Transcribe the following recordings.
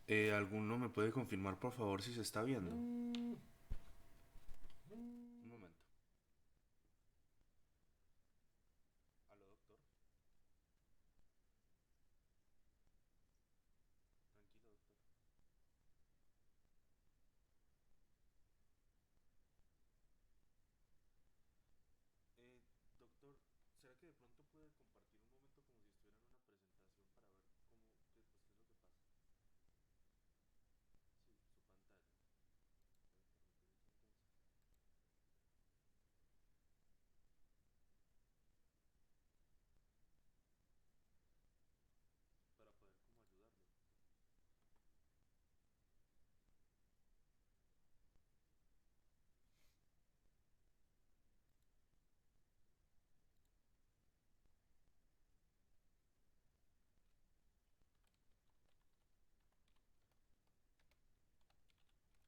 ¿Alguno me puede confirmar por favor si se está viendo? Un momento. ¿Aló, doctor? Tranquilo, doctor. Eh, Doctor, ¿será que de pronto puede compartir un momento como si estuviera en una presentación para ver qué es lo que pasa?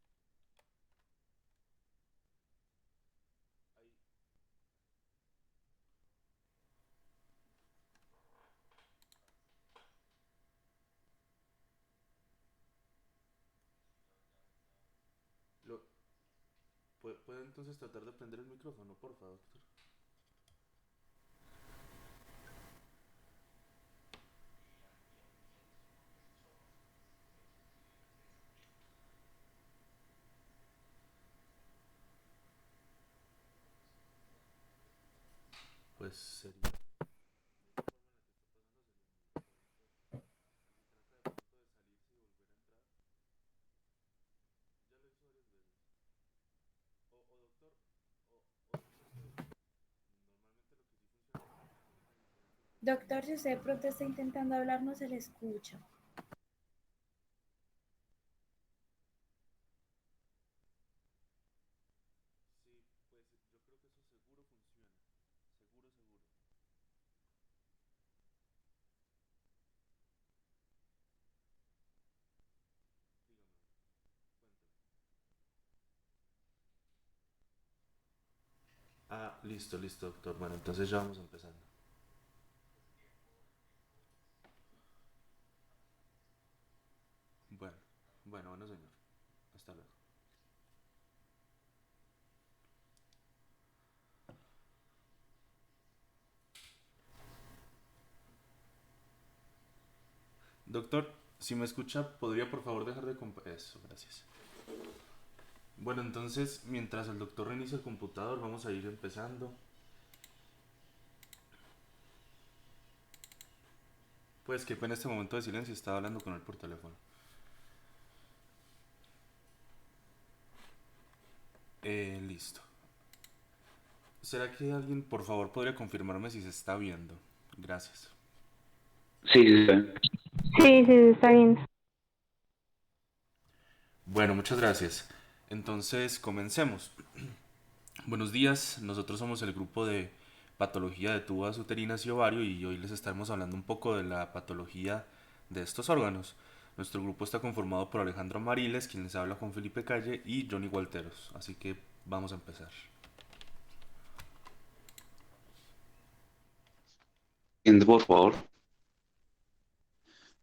Sí, su pantalla. Voy a interrumpir aquí entonces para poder como ayudarlo. Ahí, lo, ¿puede entonces tratar de prender el micrófono, por favor, doctor? Pues sería... La forma en la que está pasando sería muy doctor. Y si trata de pronto de salirse y volver a entrar, ya lo hizo varias veces. O doctor, o de pronto, normalmente lo que sí funciona es que se conectan diferentes botones. Doctor, si usted de pronto está intentando hablar, no se le escucha. Sí, pues yo creo que eso seguro funciona. Seguro, seguro. Dígame, cuéntame. Ah, listo, listo, doctor. Bueno, entonces ya vamos empezando. Bueno, bueno, señor. Hasta luego. Doctor, si me escucha, ¿podría por favor dejar de Eso, gracias. Bueno, entonces, mientras el doctor reinicia el computador, vamos a ir empezando. Pues que fue en este momento de silencio, estaba hablando con él por teléfono. Listo. ¿Será que alguien, por favor, podría confirmarme si se está viendo? Gracias. Sí, sí, sí. Sí, sí, está bien. Bueno, muchas gracias. Entonces, comencemos. Buenos días, nosotros somos el grupo de patología de tubas uterinas y ovario y hoy les estaremos hablando un poco de la patología de estos órganos. Nuestro grupo está conformado por Alejandro Mariles, quien les habla Juan Felipe Calle y Johnny Walteros, así que vamos a empezar. Siguiente, por favor.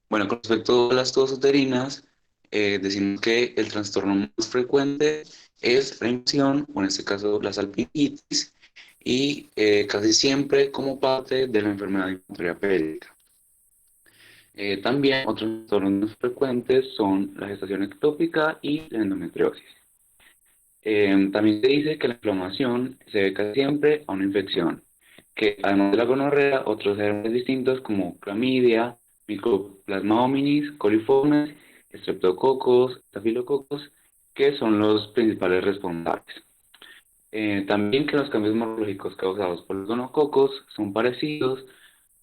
Bueno, con respecto a las tubas uterinas, decimos que el trastorno más frecuente es la infección, o en este caso la salpingitis, y casi siempre como parte de la enfermedad inflamatoria pélvica. También otros trastornos frecuentes son la gestación ectópica y la endometriosis. También se dice que la inflamación se debe casi siempre a una infección, que además de la gonorrea, otros gérmenes distintos como clamidia, Mycoplasma hominis, coliformes, estreptococos, estafilococos, que son los principales responsables. También que los cambios morfológicos causados por los gonococos son parecidos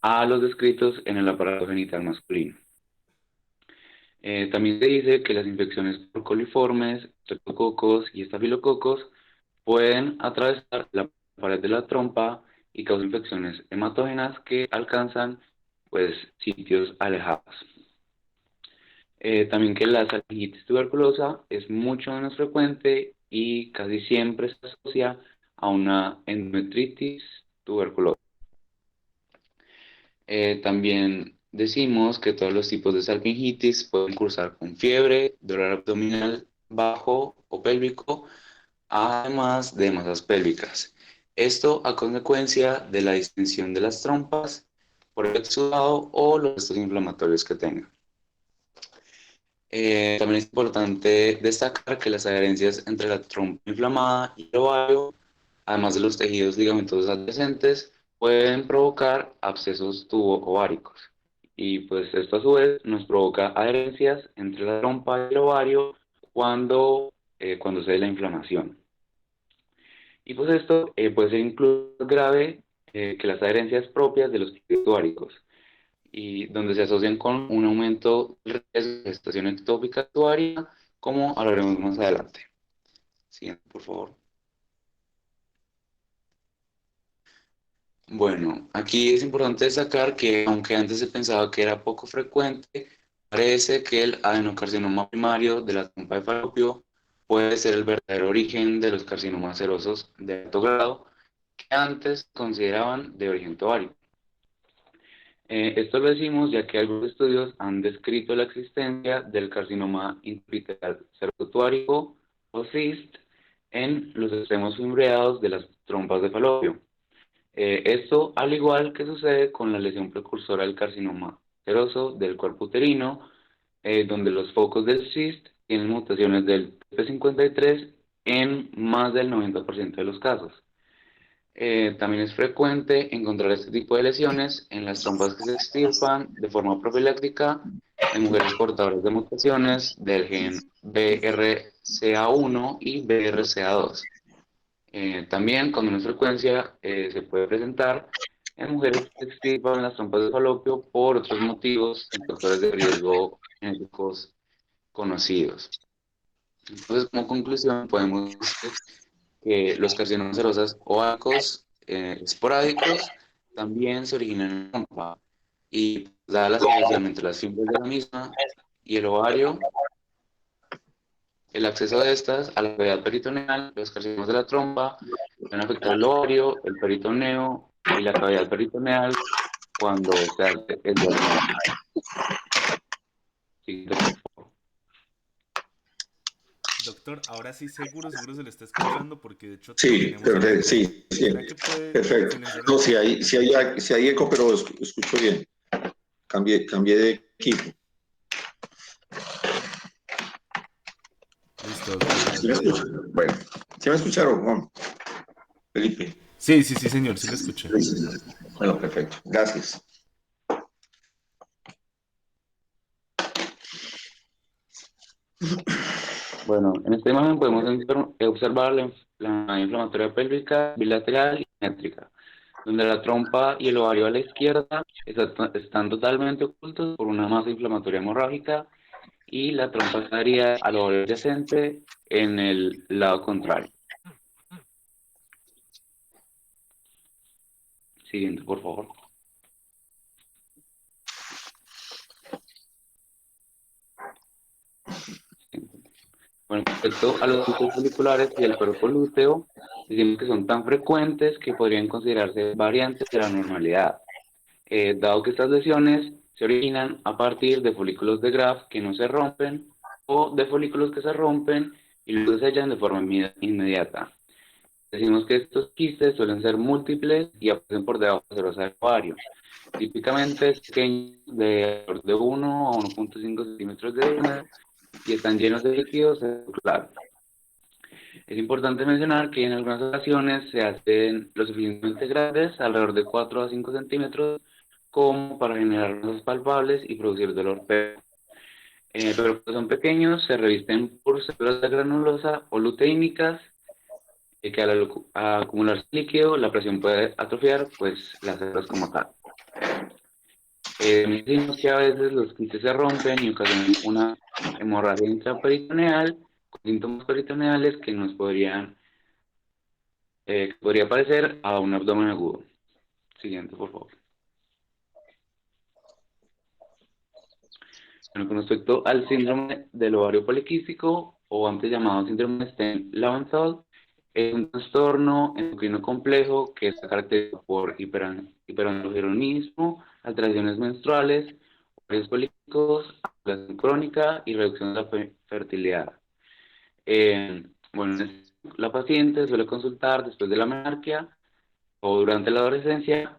a los descritos en el aparato genital masculino. También se dice que las infecciones por coliformes, estreptococos y estafilococos pueden atravesar la pared de la trompa y causar infecciones hematógenas que alcanzan pues, sitios alejados. También que la salpingitis tuberculosa es mucho menos frecuente y casi siempre se asocia a una endometritis tuberculosa. También decimos que todos los tipos de salpingitis pueden cursar con fiebre, dolor abdominal bajo o pélvico, además de masas pélvicas. Esto a consecuencia de la distensión de las trompas por el exudado o los restos inflamatorios que tengan. También es importante destacar que las adherencias entre la trompa inflamada y el ovario, además de los tejidos ligamentosos adyacentes, pueden provocar abscesos tubo-ováricos. Y pues esto a su vez nos provoca adherencias entre la trompa y el ovario cuando se da la inflamación. Y pues esto puede ser incluso grave que las adherencias propias de los tejidos ováricos y donde se asocian con un aumento del riesgo de gestación ectópica actuaria, como hablaremos más adelante. Siguiente, por favor. Bueno, aquí es importante destacar que aunque antes se pensaba que era poco frecuente, parece que el adenocarcinoma primario de la trompa de falopio puede ser el verdadero origen de los carcinomas serosos de alto grado que antes consideraban de origen ovárico. Esto lo decimos ya que algunos estudios han descrito la existencia del carcinoma intraepitelial serotuárico o CIST en los extremos fimbriados de las trompas de falopio. Esto al igual que sucede con la lesión precursora del carcinoma seroso del cuerpo uterino, donde los focos del CIST tienen mutaciones del TP53 en más del 90% de los casos. También es frecuente encontrar este tipo de lesiones en las trompas que se extirpan de forma profiláctica en mujeres portadoras de mutaciones del gen BRCA1 y BRCA2. También con menos frecuencia se puede presentar en mujeres que se extirpan las trompas de falopio por otros motivos y factores de riesgo genéticos conocidos. Entonces, como conclusión, podemos decir que los carcinomas serosas ováricos esporádicos también se originan en la trompa y dada la asociación entre las fibras de la misma y el ovario, el acceso de estas a la cavidad peritoneal, los carcinomas de la trompa pueden afectar el ovario, el peritoneo y la cavidad peritoneal cuando se hace el diagnóstico. Siguiente, por favor. Doctor, ahora sí seguro se le está escuchando porque de hecho Sí, tenemos el perfecto, eco. sí, sí, ¿Será que puede perfecto. silenciar un No, poco? si hay eco, pero escucho bien. Cambié de equipo. Listo, doctor, ¿Sí me gracias. escuchan? Bueno, ¿sí me escucharon, Juan? Felipe. Sí, sí, sí, señor, sí le escuché. Bueno, perfecto. Gracias. Bueno, en esta imagen podemos observar la inflamatoria pélvica bilateral y simétrica, donde la trompa y el ovario a la izquierda están totalmente ocultos por una masa inflamatoria hemorrágica y la trompa estaría al ovario adyacente en el lado contrario. Siguiente, por favor. Bueno, respecto a los lúteos foliculares y el cuerpo lúteo, decimos que son tan frecuentes que podrían considerarse variantes de la normalidad, dado que estas lesiones se originan a partir de folículos de Graf que no se rompen o de folículos que se rompen y luego se sellan de forma inmediata. Decimos que estos quistes suelen ser múltiples y aparecen por debajo de la serosa del ovario. Típicamente es pequeños de 1 a 1.5 centímetros de diámetro y están llenos de líquidos claro. Es importante mencionar que en algunas ocasiones se hacen lo suficientemente grandes, alrededor de 4 a 5 centímetros, como para generar masas palpables y producir dolor. Pero cuando son pequeños se revisten por células de granulosa o luteínicas, que al acumularse líquido la presión puede atrofiar pues, las células como tal. Decimos que a veces los quistes se rompen y ocasionan una hemorragia intraperitoneal con síntomas peritoneales que nos podría parecer a un abdomen agudo. Siguiente, por favor. Bueno, con respecto al síndrome del ovario poliquístico, o antes llamado síndrome de Stern-Lowenthal, es un trastorno endocrino complejo que está caracterizado por hiperandrogenismo, alteraciones menstruales, ovarios políticos, ovulación crónica y reducción de la fertilidad. Bueno, la paciente suele consultar después de la menarquia o durante la adolescencia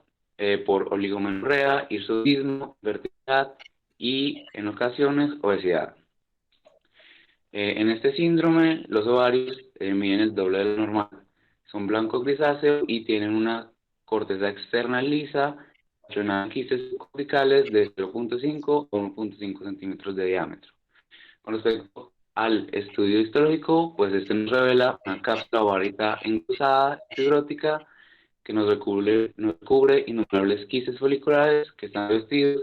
por oligomenorrea, hirsutismo, fertilidad y en ocasiones obesidad. En este síndrome, los ovarios miden el doble de lo normal. Son blanco grisáceo y tienen una corteza externa lisa, llenada de quistes corticales de 0.5 o 1.5 centímetros de diámetro. Con respecto al estudio histológico, pues este nos revela una cápsula ovárica engrosada, fibrótica, que nos recubre innumerables quistes foliculares que están vestidos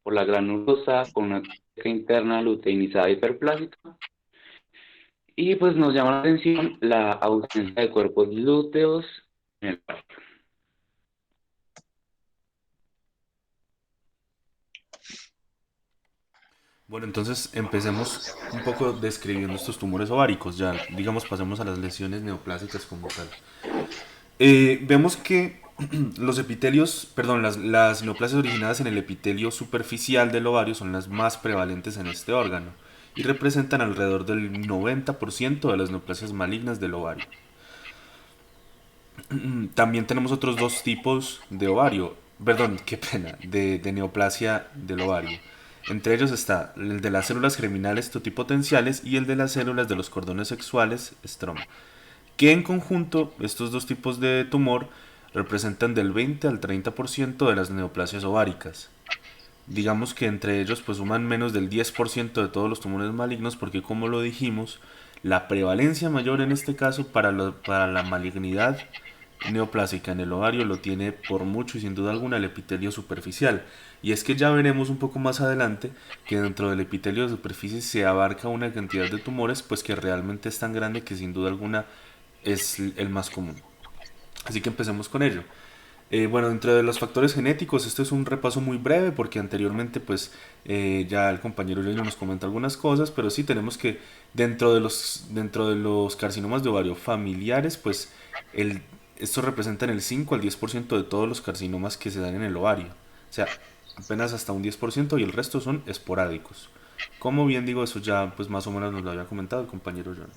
por la granulosa con una teca interna luteinizada hiperplásica. Y pues nos llama la atención la ausencia de cuerpos lúteos en el parto. Bueno, entonces empecemos un poco describiendo estos tumores ováricos. Ya, digamos, pasemos a las lesiones neoplásicas como tal. Vemos que los epitelios, perdón, las neoplasias originadas en el epitelio superficial del ovario son las más prevalentes en este órgano y representan alrededor del 90% de las neoplasias malignas del ovario. También tenemos otros dos tipos de ovario, perdón, qué pena, de neoplasia del ovario. Entre ellos está el de las células germinales totipotenciales y el de las células de los cordones sexuales, estroma, que en conjunto estos dos tipos de tumor representan del 20 al 30% de las neoplasias ováricas. Digamos que entre ellos pues suman menos del 10% de todos los tumores malignos porque como lo dijimos, la prevalencia mayor en este caso para la malignidad neoplásica en el ovario lo tiene por mucho y sin duda alguna el epitelio superficial. Y es que ya veremos un poco más adelante que dentro del epitelio de superficie se abarca una cantidad de tumores pues que realmente es tan grande que sin duda alguna es el más común. Así que empecemos con ello. Bueno, dentro de los factores genéticos, esto es un repaso muy breve porque anteriormente pues ya el compañero Leino nos comenta algunas cosas, pero sí tenemos que dentro de los carcinomas de ovario familiares pues estos representan el 5 al 10% de todos los carcinomas que se dan en el ovario. O sea, apenas hasta un 10% y el resto son esporádicos. Como bien digo, eso ya pues más o menos nos lo había comentado el compañero John.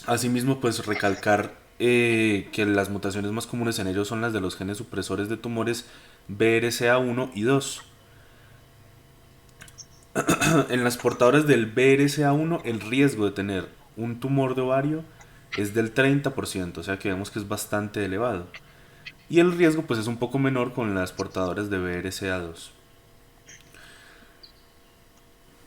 Asimismo, pues recalcar que las mutaciones más comunes en ellos son las de los genes supresores de tumores BRCA1 y 2. En las portadoras del BRCA1 el riesgo de tener un tumor de ovario es del 30%, o sea que vemos que es bastante elevado. Y el riesgo pues es un poco menor con las portadoras de BRCA2.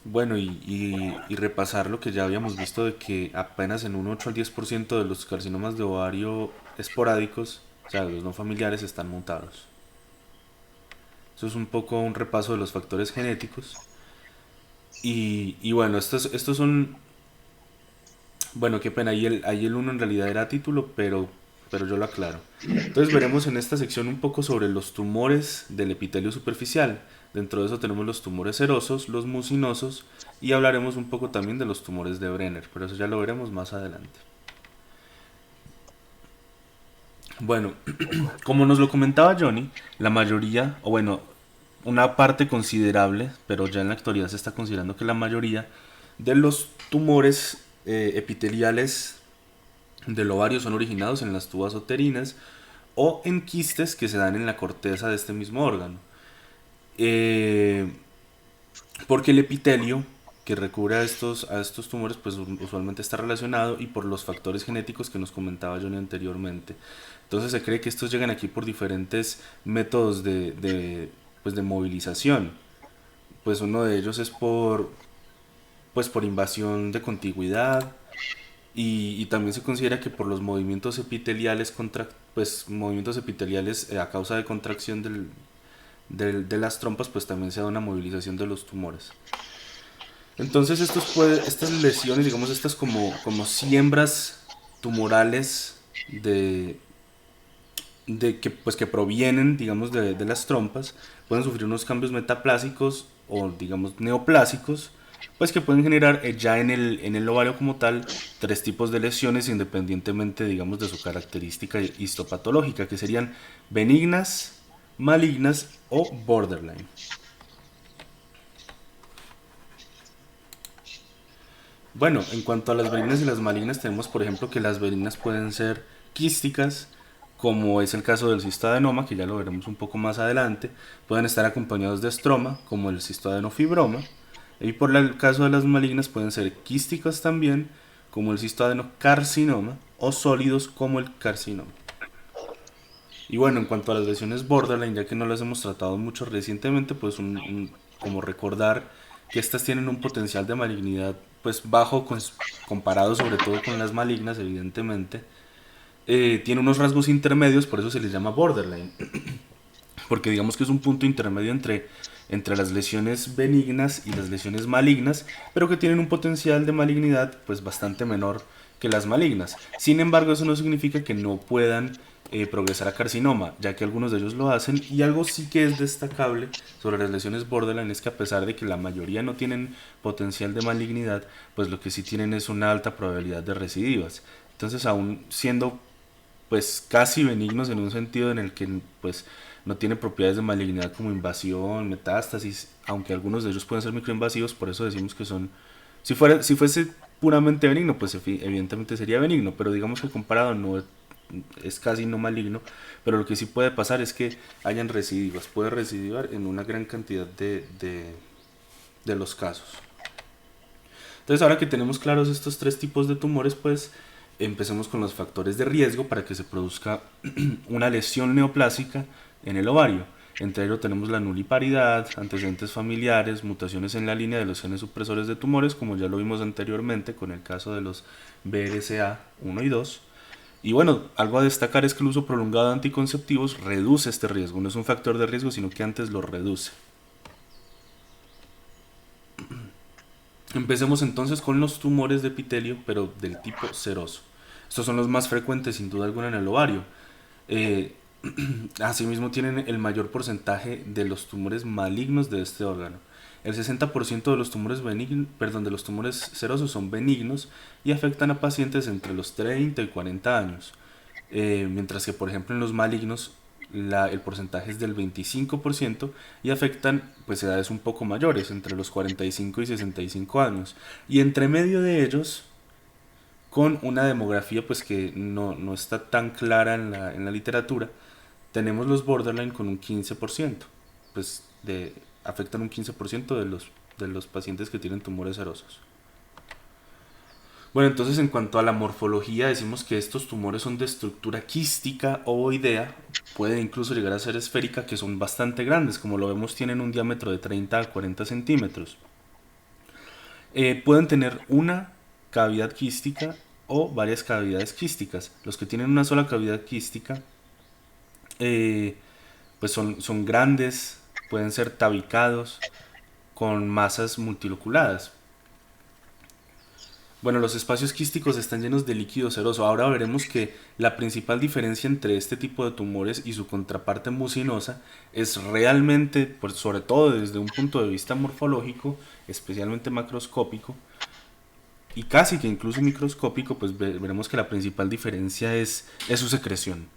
Bueno, y repasar lo que ya habíamos visto de que apenas en un 8 al 10% de los carcinomas de ovario esporádicos, o sea, los no familiares, están mutados. Eso es un poco un repaso de los factores genéticos. Y bueno, estos son... Bueno, qué pena, ahí el uno en realidad era título, pero yo lo aclaro. Entonces veremos en esta sección un poco sobre los tumores del epitelio superficial. Dentro de eso tenemos los tumores serosos, los mucinosos y hablaremos un poco también de los tumores de Brenner, pero eso ya lo veremos más adelante. Bueno, como nos lo comentaba Johnny, la mayoría, o bueno, una parte considerable, pero ya en la actualidad se está considerando que la mayoría de los tumores epiteliales del ovario son originados en las tubas uterinas o en quistes que se dan en la corteza de este mismo órgano. Porque el epitelio que recubre a estos tumores pues usualmente está relacionado y por los factores genéticos que nos comentaba Johnny anteriormente. Entonces se cree que estos llegan aquí por diferentes métodos de movilización. Pues uno de ellos es por invasión de contigüidad y también se considera que por los movimientos epiteliales, a causa de contracción de las trompas, pues también se da una movilización de los tumores. Entonces estas lesiones, digamos, estas como siembras tumorales que provienen, digamos, de las trompas, pueden sufrir unos cambios metaplásicos o, digamos, neoplásicos, pues que pueden generar ya en el ovario como tal 3 tipos de lesiones independientemente, digamos, de su característica histopatológica, que serían benignas, malignas o borderline. Bueno, en cuanto a las benignas y las malignas, tenemos por ejemplo que las benignas pueden ser quísticas, como es el caso del cistoadenoma, que ya lo veremos un poco más adelante. Pueden estar acompañados de estroma, como el cistoadenofibroma. Y por el caso de las malignas pueden ser quísticas también, como el cistoadenocarcinoma, o sólidos como el carcinoma. Y bueno, en cuanto a las lesiones borderline, ya que no las hemos tratado mucho recientemente, pues como recordar que estas tienen un potencial de malignidad pues bajo comparado sobre todo con las malignas, evidentemente. Tiene unos rasgos intermedios, por eso se les llama borderline, porque digamos que es un punto intermedio entre las lesiones benignas y las lesiones malignas, pero que tienen un potencial de malignidad pues bastante menor que las malignas. Sin embargo, eso no significa que no puedan progresar a carcinoma, ya que algunos de ellos lo hacen. Y algo sí que es destacable sobre las lesiones borderline es que a pesar de que la mayoría no tienen potencial de malignidad, pues lo que sí tienen es una alta probabilidad de recidivas. Entonces, aún siendo pues casi benignos en un sentido en el que pues no tiene propiedades de malignidad como invasión, metástasis, aunque algunos de ellos pueden ser microinvasivos, por eso decimos que son, si fuese puramente benigno, pues evidentemente sería benigno, pero digamos que comparado no es casi no maligno, pero lo que sí puede pasar es que hayan recidivas, puede recidivar en una gran cantidad de los casos. Entonces, ahora que tenemos claros estos tres tipos de tumores, pues empecemos con los factores de riesgo para que se produzca una lesión neoplásica en el ovario. Entre ellos tenemos la nuliparidad, antecedentes familiares, mutaciones en la línea de los genes supresores de tumores, como ya lo vimos anteriormente con el caso de los BRCA1 y 2. Y bueno, algo a destacar es que el uso prolongado de anticonceptivos reduce este riesgo. No es un factor de riesgo, sino que antes lo reduce. Empecemos entonces con los tumores de epitelio, pero del tipo seroso. Estos son los más frecuentes, sin duda alguna, en el ovario. Eh, Asimismo, tienen el mayor porcentaje de los tumores malignos de este órgano. El 60% de los tumores de los tumores serosos son benignos y afectan a pacientes entre los 30 y 40 años. Mientras que, por ejemplo, en los malignos el porcentaje es del 25% y afectan pues edades un poco mayores, entre los 45 y 65 años. Y entre medio de ellos, con una demografía pues que no está tan clara en la literatura, tenemos los borderline con un 15%, pues afectan un 15% de los pacientes que tienen tumores serosos. Bueno, entonces en cuanto a la morfología, decimos que estos tumores son de estructura quística o ovoidea, puede incluso llegar a ser esférica, que son bastante grandes, como lo vemos tienen un diámetro de 30 a 40 centímetros. Pueden tener una cavidad quística o varias cavidades quísticas. Los que tienen una sola cavidad quística pues son grandes, pueden ser tabicados con masas multiloculadas. Bueno, los espacios quísticos están llenos de líquido seroso. Ahora veremos que la principal diferencia entre este tipo de tumores y su contraparte mucinosa es realmente, pues, sobre todo desde un punto de vista morfológico, especialmente macroscópico, y casi que incluso microscópico, pues veremos que la principal diferencia es su secreción.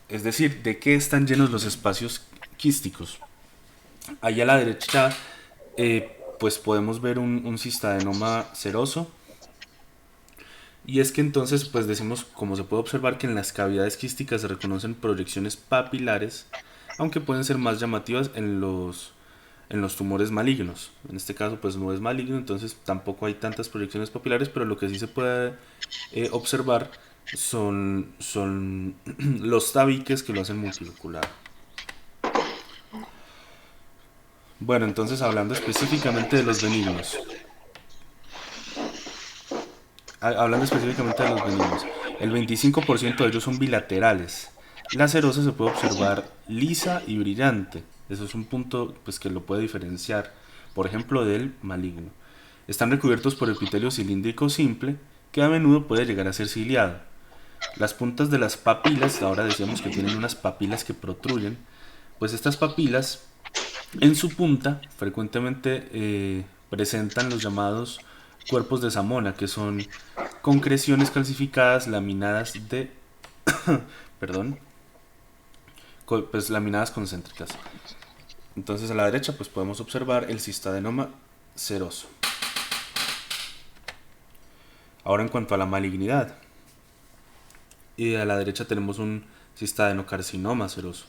Es decir, ¿de qué están llenos los espacios quísticos? Ahí a la derecha pues podemos ver un cistadenoma seroso. Y es que entonces pues decimos, como se puede observar, que en las cavidades quísticas se reconocen proyecciones papilares, aunque pueden ser más llamativas en los tumores malignos. En este caso pues no es maligno, entonces tampoco hay tantas proyecciones papilares, pero lo que sí se puede observar son los tabiques que lo hacen multilocular. Bueno, entonces hablando específicamente de los benignos. El 25% de ellos son bilaterales. La serosa se puede observar lisa y brillante. Eso es un punto pues, que lo puede diferenciar, por ejemplo, del maligno. Están recubiertos por epitelio cilíndrico simple, que a menudo puede llegar a ser ciliado. Las puntas de las papilas, ahora decíamos que tienen unas papilas que protruyen, pues estas papilas en su punta frecuentemente presentan los llamados cuerpos de Zamona, que son concreciones calcificadas laminadas perdón, pues laminadas concéntricas. Entonces a la derecha pues podemos observar el cistadenoma seroso. Ahora en cuanto a la malignidad, y a la derecha tenemos un cistadenocarcinoma seroso.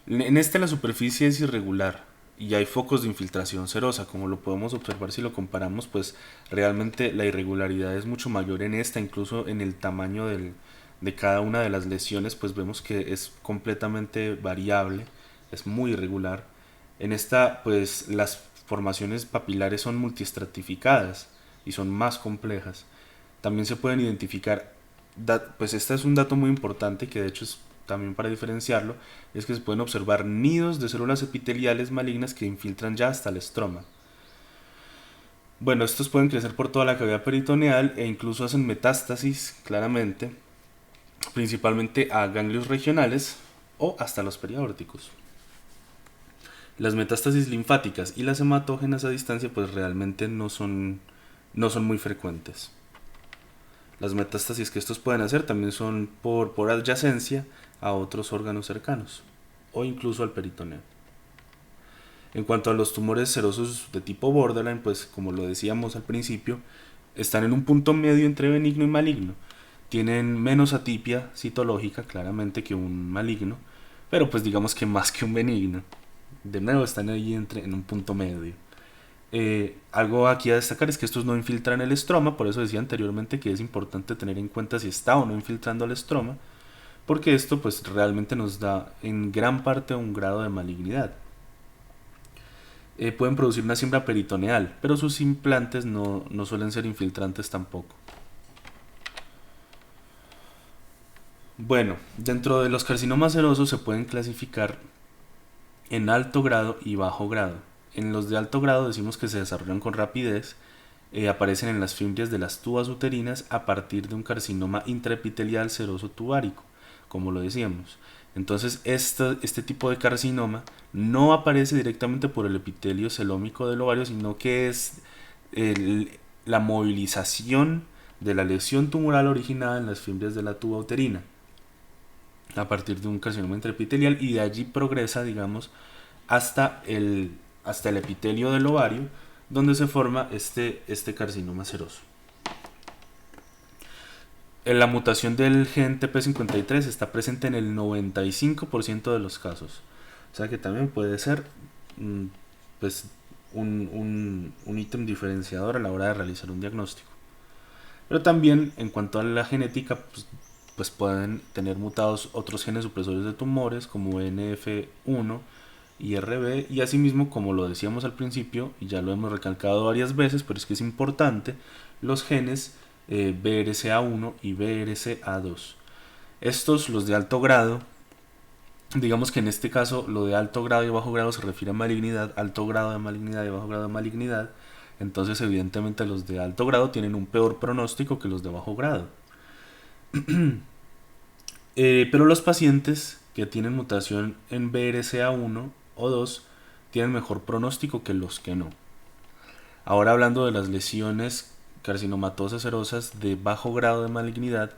En este la superficie es irregular y hay focos de infiltración serosa, como lo podemos observar si lo comparamos, pues realmente la irregularidad es mucho mayor en esta, incluso en el tamaño de cada una de las lesiones, pues vemos que es completamente variable, es muy irregular. En esta, pues las formaciones papilares son multiestratificadas y son más complejas. También se pueden identificar, pues este es un dato muy importante que de hecho es también para diferenciarlo, es que se pueden observar nidos de células epiteliales malignas que infiltran ya hasta el estroma. Bueno, estos pueden crecer por toda la cavidad peritoneal e incluso hacen metástasis claramente, principalmente a ganglios regionales o hasta los periaórticos. Las metástasis linfáticas y las hematógenas a distancia pues realmente no son muy frecuentes. Las metástasis que estos pueden hacer también son por adyacencia a otros órganos cercanos o incluso al peritoneo. En cuanto a los tumores serosos de tipo borderline, pues como lo decíamos al principio, están en un punto medio entre benigno y maligno. Tienen menos atipia citológica claramente que un maligno, pero pues digamos que más que un benigno. De nuevo están ahí en un punto medio. Algo aquí a destacar es que estos no infiltran el estroma, por eso decía anteriormente que es importante tener en cuenta si está o no infiltrando el estroma, porque esto pues realmente nos da en gran parte un grado de malignidad. Pueden producir una siembra peritoneal, pero sus implantes no suelen ser infiltrantes tampoco. Bueno, dentro de los carcinomas serosos se pueden clasificar en alto grado y bajo grado. En los de alto grado decimos que se desarrollan con rapidez, aparecen en las fimbrias de las tubas uterinas a partir de un carcinoma intraepitelial seroso tubárico, como lo decíamos. Entonces este tipo de carcinoma no aparece directamente por el epitelio celómico del ovario, sino que es la movilización de la lesión tumoral originada en las fimbrias de la tuba uterina a partir de un carcinoma intraepitelial, y de allí progresa, digamos, hasta el epitelio del ovario, donde se forma este carcinoma seroso. La mutación del gen TP53 está presente en el 95% de los casos. O sea que también puede ser pues, un ítem diferenciador a la hora de realizar un diagnóstico. Pero también en cuanto a la genética, pues pueden tener mutados otros genes supresores de tumores como NF1 y RB, y asimismo, como lo decíamos al principio y ya lo hemos recalcado varias veces, pero es que es importante, los genes BRCA1 y BRCA2. Estos, los de alto grado, digamos que en este caso lo de alto grado y bajo grado se refiere a malignidad, alto grado de malignidad y bajo grado de malignidad. Entonces evidentemente los de alto grado tienen un peor pronóstico que los de bajo grado. Pero los pacientes que tienen mutación en BRCA1 o 2 tienen mejor pronóstico que los que no. Ahora hablando de las lesiones carcinomatosas serosas de bajo grado de malignidad,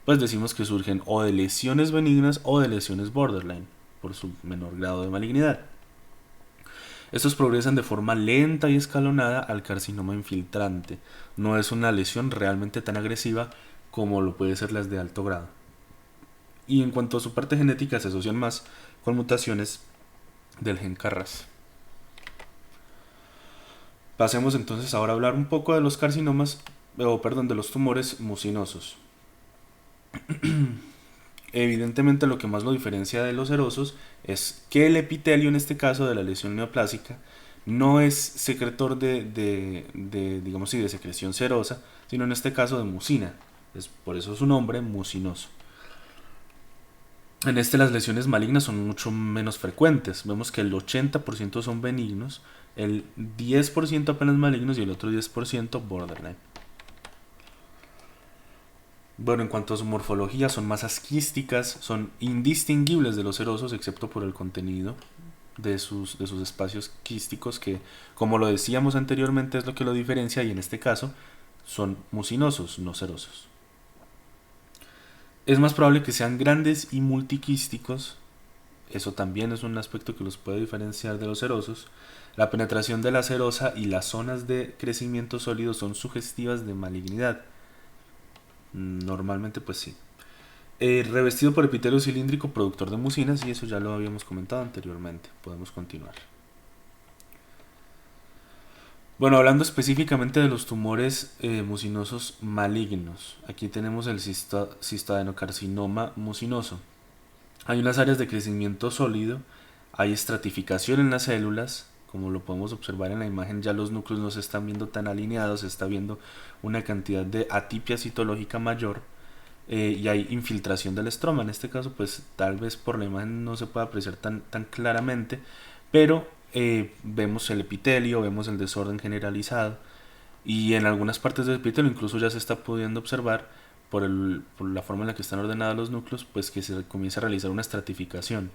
pues decimos que surgen o de lesiones benignas o de lesiones borderline, por su menor grado de malignidad. Estos progresan de forma lenta y escalonada al carcinoma infiltrante. No es una lesión realmente tan agresiva como lo puede ser las de alto grado. Y en cuanto a su parte genética, se asocian más con mutaciones del gen KRAS. Pasemos entonces ahora a hablar un poco de los carcinomas, de los tumores mucinosos. Evidentemente lo que más lo diferencia de los serosos es que el epitelio, en este caso de la lesión neoplásica, no es secretor digamos, de secreción serosa, sino en este caso de mucina. Por eso su nombre, mucinoso. En las lesiones malignas son mucho menos frecuentes. Vemos que el 80% son benignos, el 10% apenas malignos y el otro 10% borderline. Bueno, en cuanto a su morfología, son masas quísticas, son indistinguibles de los serosos excepto por el contenido de sus espacios quísticos, que, como lo decíamos anteriormente, es lo que lo diferencia, y en este caso son mucinosos, no serosos. Es más probable que sean grandes y multiquísticos eso también es un aspecto que los puede diferenciar de los serosos. La penetración de la serosa y las zonas de crecimiento sólido son sugestivas de malignidad. Normalmente pues sí. Revestido por epitelio cilíndrico productor de mucinas, y eso ya lo habíamos comentado anteriormente. Podemos continuar. Bueno, hablando específicamente de los tumores mucinosos malignos, aquí tenemos el cistadenocarcinoma mucinoso. Hay unas áreas de crecimiento sólido, hay estratificación en las células, como lo podemos observar en la imagen, ya los núcleos no se están viendo tan alineados, se está viendo una cantidad de atipia citológica mayor, y hay infiltración del estroma. En este caso, pues tal vez por la imagen no se pueda apreciar tan claramente, pero vemos el epitelio, vemos el desorden generalizado, y en algunas partes del epitelio incluso ya se está pudiendo observar por la forma en la que están ordenados los núcleos, pues que se comienza a realizar una estratificación.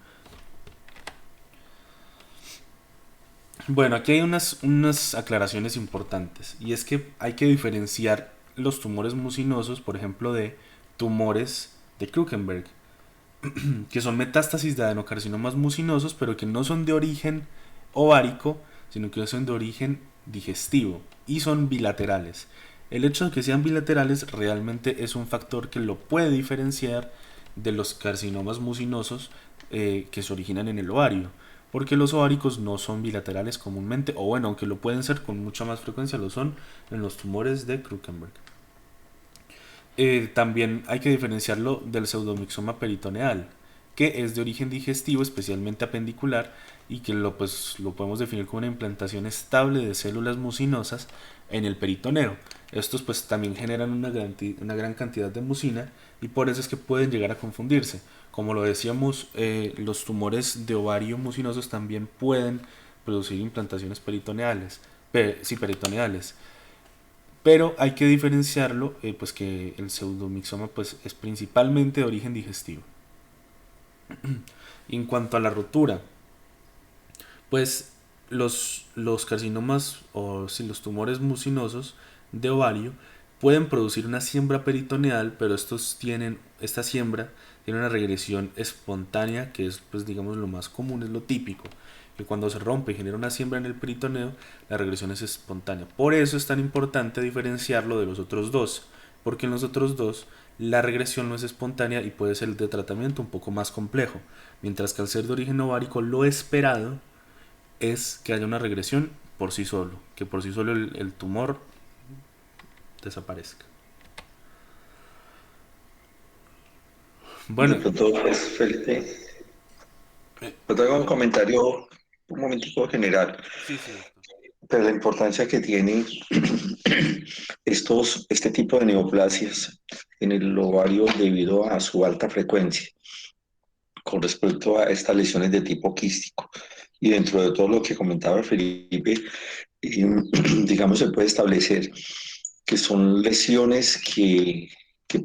Bueno, aquí hay unas aclaraciones importantes, y es que hay que diferenciar los tumores mucinosos, por ejemplo, de tumores de Krukenberg, que son metástasis de adenocarcinomas mucinosos, pero que no son de origen ovárico, sino que son de origen digestivo y son bilaterales. El hecho de que sean bilaterales realmente es un factor que lo puede diferenciar de los carcinomas mucinosos que se originan en el ovario, porque los ováricos no son bilaterales comúnmente, o bueno, aunque lo pueden ser con mucha más frecuencia, lo son en los tumores de Krukenberg. También hay que diferenciarlo del pseudomixoma peritoneal, que es de origen digestivo, especialmente apendicular, y que lo podemos definir como una implantación estable de células mucinosas en el peritoneo. Estos pues también generan una gran cantidad de mucina, y por eso es que pueden llegar a confundirse. Como lo decíamos, los tumores de ovario mucinosos también pueden producir implantaciones peritoneales, peritoneales. Pero hay que diferenciarlo, pues que el pseudomixoma pues es principalmente de origen digestivo. Y en cuanto a la rotura, pues los carcinomas o si los tumores mucinosos de ovario pueden producir una siembra peritoneal, pero esta siembra tiene una regresión espontánea, que es pues digamos lo más común, es lo típico, que cuando se rompe y genera una siembra en el peritoneo, la regresión es espontánea. Por eso es tan importante diferenciarlo de los otros dos, porque en los otros dos la regresión no es espontánea y puede ser de tratamiento un poco más complejo, mientras que al ser de origen ovárico lo esperado es que haya una regresión por sí solo, que por sí solo el tumor desaparezca. De Bueno, pronto, pues, Felipe, yo tengo un comentario un momentico general, sí, sí, doctor. pero la importancia que tiene este tipo de neoplasias en el ovario debido a su alta frecuencia con respecto a estas lesiones de tipo quístico. Y dentro de todo lo que comentaba Felipe, digamos, se puede establecer que son lesiones que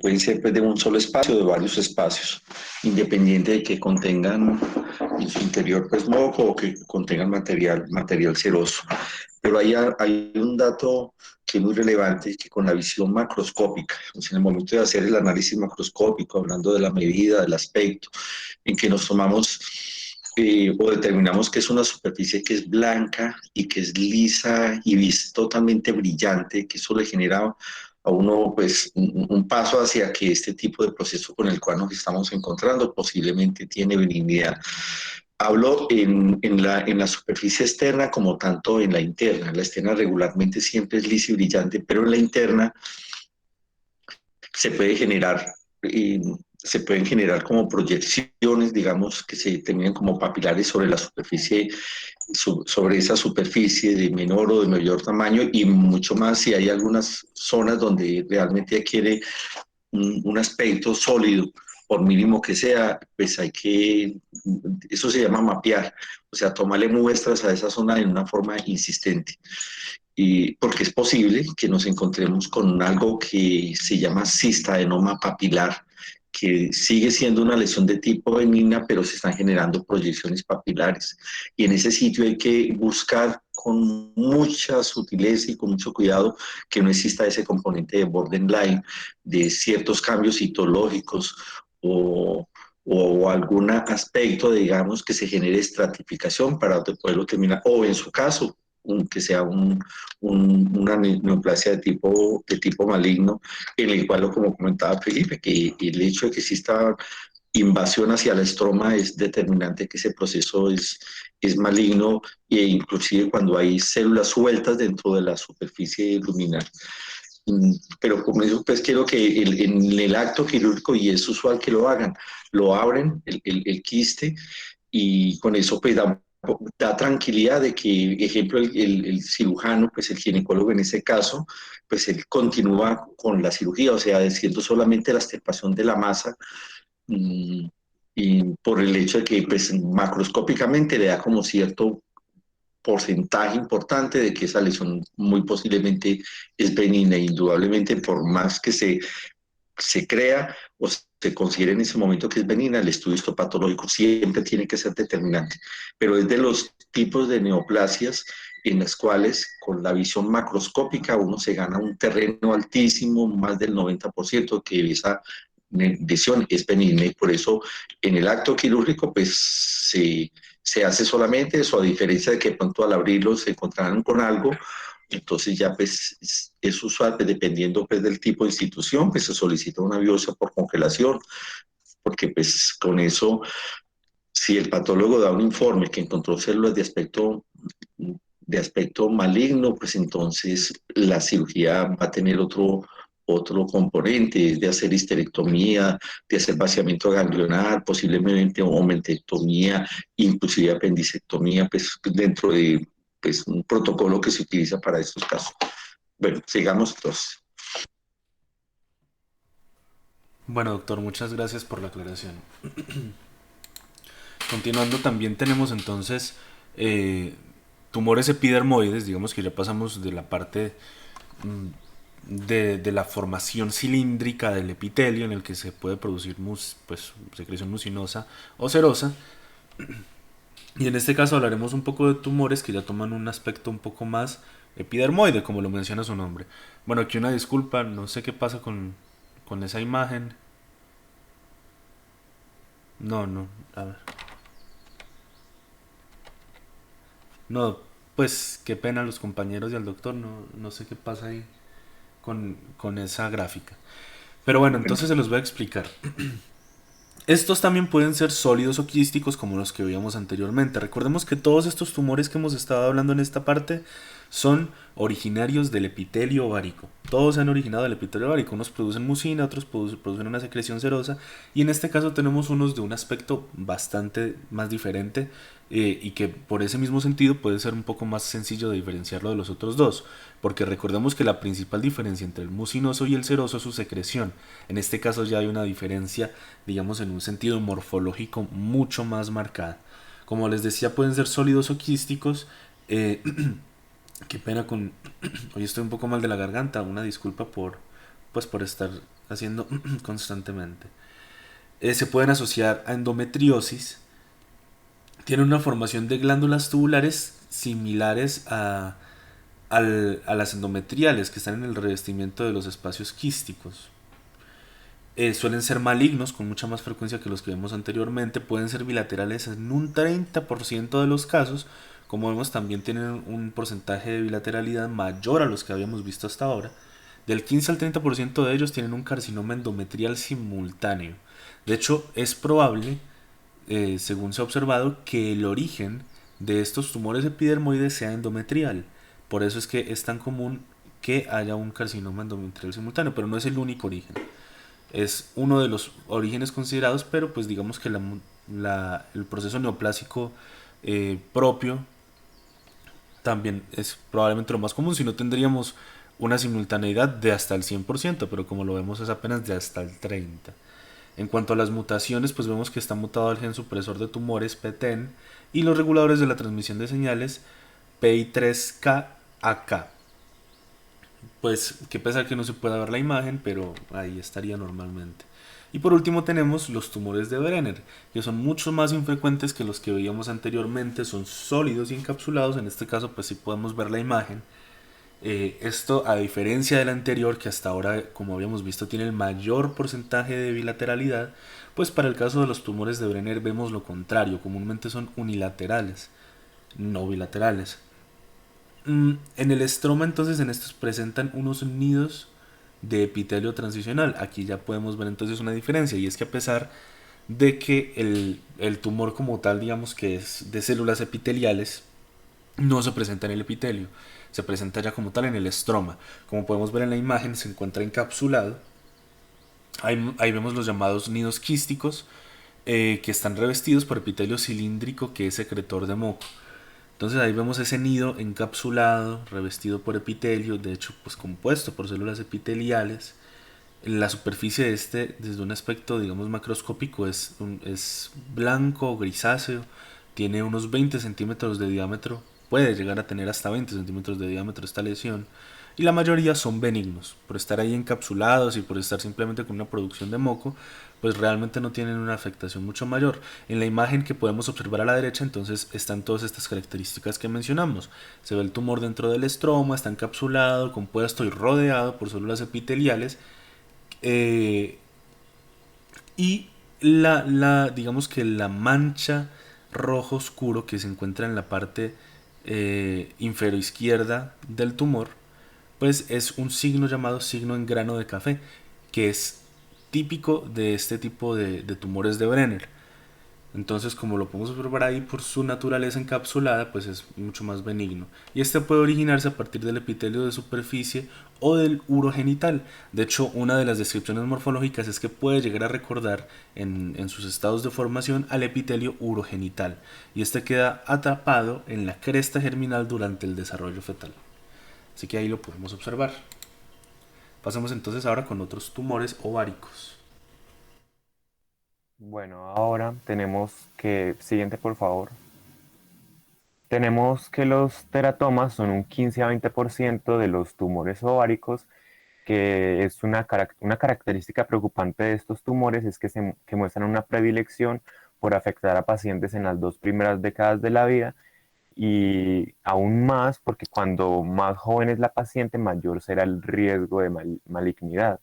pueden ser pues, de un solo espacio o de varios espacios, independiente de que contengan en su interior pues, moco o que contengan material seroso. Pero hay un dato que es muy relevante, que con la visión macroscópica, o sea, en el momento de hacer el análisis macroscópico, hablando de la medida, del aspecto, en que nos tomamos o determinamos que es una superficie que es blanca y que es lisa y totalmente brillante, que eso le genera a uno pues un paso hacia que este tipo de proceso con el cual nos estamos encontrando posiblemente tiene benignidad. Hablo en la superficie externa como tanto en la interna. La externa regularmente siempre es lisa y brillante, pero en la interna se puede generar, se pueden generar como proyecciones, digamos, que se terminan como papilares sobre la superficie, sobre esa superficie de menor o de mayor tamaño y mucho más si hay algunas zonas donde realmente adquiere un aspecto sólido, por mínimo que sea, pues hay que, eso se llama mapear, o sea, tomarle muestras a esa zona de una forma insistente. Y porque es posible que nos encontremos con algo que se llama cistadenoma papilar, que sigue siendo una lesión de tipo benigna, pero se están generando proyecciones papilares. Y en ese sitio hay que buscar con mucha sutileza y con mucho cuidado que no exista ese componente de borderline, de ciertos cambios citológicos o o algún aspecto, digamos, que se genere estratificación para poderlo terminar, o en su caso, que sea una neoplasia de tipo maligno, en el cual, como comentaba Felipe, que el hecho de que exista invasión hacia la estroma es determinante que ese proceso es maligno e inclusive cuando hay células sueltas dentro de la superficie luminal. Pero como eso, pues quiero que en el acto quirúrgico, y es usual que lo hagan, lo abren el quiste y con eso pues da tranquilidad de que, ejemplo, el cirujano, pues el ginecólogo en ese caso, pues él continúa con la cirugía, o sea, haciendo solamente la extirpación de la masa y por el hecho de que pues, macroscópicamente le da como cierto porcentaje importante de que esa lesión muy posiblemente es benigna, indudablemente por más que se crea o se considere en ese momento que es benigna, el estudio histopatológico siempre tiene que ser determinante, pero es de los tipos de neoplasias en las cuales con la visión macroscópica uno se gana un terreno altísimo, más del 90% que esa lesión es benigna y por eso en el acto quirúrgico pues se hace solamente eso, a diferencia de que pronto al abrirlo se encontrarán con algo, entonces ya pues es usual, pues, dependiendo pues del tipo de institución, pues se solicita una biopsia por congelación, porque pues con eso, si el patólogo da un informe que encontró células de aspecto maligno, pues entonces la cirugía va a tener otro componente, de hacer histerectomía, de hacer vaciamiento ganglionar, posiblemente omentectomía, inclusive apendicectomía, pues dentro de pues, un protocolo que se utiliza para estos casos. Bueno, sigamos entonces. Bueno, doctor, muchas gracias por la aclaración. Continuando, también tenemos entonces tumores epidermoides, digamos que ya pasamos de la parte de la formación cilíndrica del epitelio en el que se puede producir pues, secreción mucinosa o serosa. Y en este caso hablaremos un poco de tumores que ya toman un aspecto un poco más epidermoide, como lo menciona su nombre. Bueno, aquí una disculpa, no sé qué pasa con esa imagen. No, no, a ver. No, pues qué pena los compañeros y al doctor, no sé qué pasa ahí con esa gráfica. Pero bueno, entonces se los voy a explicar. Estos también pueden ser sólidos o quísticos como los que veíamos anteriormente. Recordemos que todos estos tumores que hemos estado hablando en esta parte son originarios del epitelio ovárico. Todos se han originado del epitelio ovárico. Unos producen mucina, otros producen una secreción serosa. Y en este caso tenemos unos de un aspecto bastante más diferente y que por ese mismo sentido puede ser un poco más sencillo de diferenciarlo de los otros dos. Porque recordemos que la principal diferencia entre el mucinoso y el seroso es su secreción. En este caso ya hay una diferencia, digamos, en un sentido morfológico mucho más marcada. Como les decía, pueden ser sólidos o quísticos. Qué pena con... Hoy estoy un poco mal de la garganta. Una disculpa por estar haciendo constantemente. Se pueden asociar a endometriosis. Tienen una formación de glándulas tubulares similares a las endometriales que están en el revestimiento de los espacios quísticos. Suelen ser malignos con mucha más frecuencia que los que vimos anteriormente. Pueden ser bilaterales en un 30% de los casos. Como vemos, también tienen un porcentaje de bilateralidad mayor a los que habíamos visto hasta ahora. Del 15 al 30% de ellos tienen un carcinoma endometrial simultáneo. De hecho, es probable, según se ha observado, que el origen de estos tumores epidermoides sea endometrial. Por eso es que es tan común que haya un carcinoma endometrial simultáneo, pero no es el único origen. Es uno de los orígenes considerados, pero pues digamos que el proceso neoplásico propio también es probablemente lo más común, si no tendríamos una simultaneidad de hasta el 100%, pero como lo vemos es apenas de hasta el 30%. En cuanto a las mutaciones, pues vemos que está mutado el gen supresor de tumores PTEN y los reguladores de la transmisión de señales PI3K-AK. Pues que pesar que no se pueda ver la imagen, pero ahí estaría normalmente. Y por último tenemos los tumores de Brenner, que son mucho más infrecuentes que los que veíamos anteriormente, son sólidos y encapsulados. En este caso pues sí podemos ver la imagen. Esto, a diferencia del anterior, que hasta ahora, como habíamos visto, tiene el mayor porcentaje de bilateralidad, Pues para el caso de los tumores de Brenner vemos lo contrario, comúnmente son unilaterales, no bilaterales. En el estroma entonces en estos presentan unos nidos de epitelio transicional. Aquí ya podemos ver entonces una diferencia, y es que a pesar de que el tumor como tal, digamos que es de células epiteliales, no se presenta en el epitelio, se presenta ya como tal en el estroma. Como podemos ver en la imagen, se encuentra encapsulado. Ahí vemos los llamados nidos quísticos, que están revestidos por epitelio cilíndrico, que es secretor de moco. Entonces ahí vemos ese nido encapsulado, revestido por epitelio, de hecho pues compuesto por células epiteliales. La superficie de este, desde un aspecto digamos macroscópico, es blanco, grisáceo, tiene unos 20 centímetros de diámetro, puede llegar a tener hasta 20 centímetros de diámetro esta lesión, y la mayoría son benignos. Por estar ahí encapsulados y por estar simplemente con una producción de moco, pues realmente no tienen una afectación mucho mayor. En la imagen que podemos observar a la derecha entonces están todas estas características que mencionamos. Se ve el tumor dentro del estroma, está encapsulado, compuesto y rodeado por células epiteliales, eh, y digamos que la mancha rojo oscuro que se encuentra en la parte inferoizquierda del tumor, pues es un signo llamado signo en grano de café, que es típico de este tipo de tumores de Brenner. Entonces, como lo podemos observar ahí, por su naturaleza encapsulada, pues es mucho más benigno. Y este puede originarse a partir del epitelio de superficie o del urogenital. De hecho, una de las descripciones morfológicas es que puede llegar a recordar en sus estados de formación al epitelio urogenital. Y este queda atrapado en la cresta germinal durante el desarrollo fetal. Así que ahí lo podemos observar. Pasamos entonces ahora con otros tumores ováricos. Bueno, ahora tenemos que, siguiente por favor. Tenemos que los teratomas son un 15 a 20% de los tumores ováricos, que es una característica preocupante de estos tumores, es que muestran una predilección por afectar a pacientes en las 2 primeras décadas de la vida, y aún más porque cuando más joven es la paciente, mayor será el riesgo de malignidad.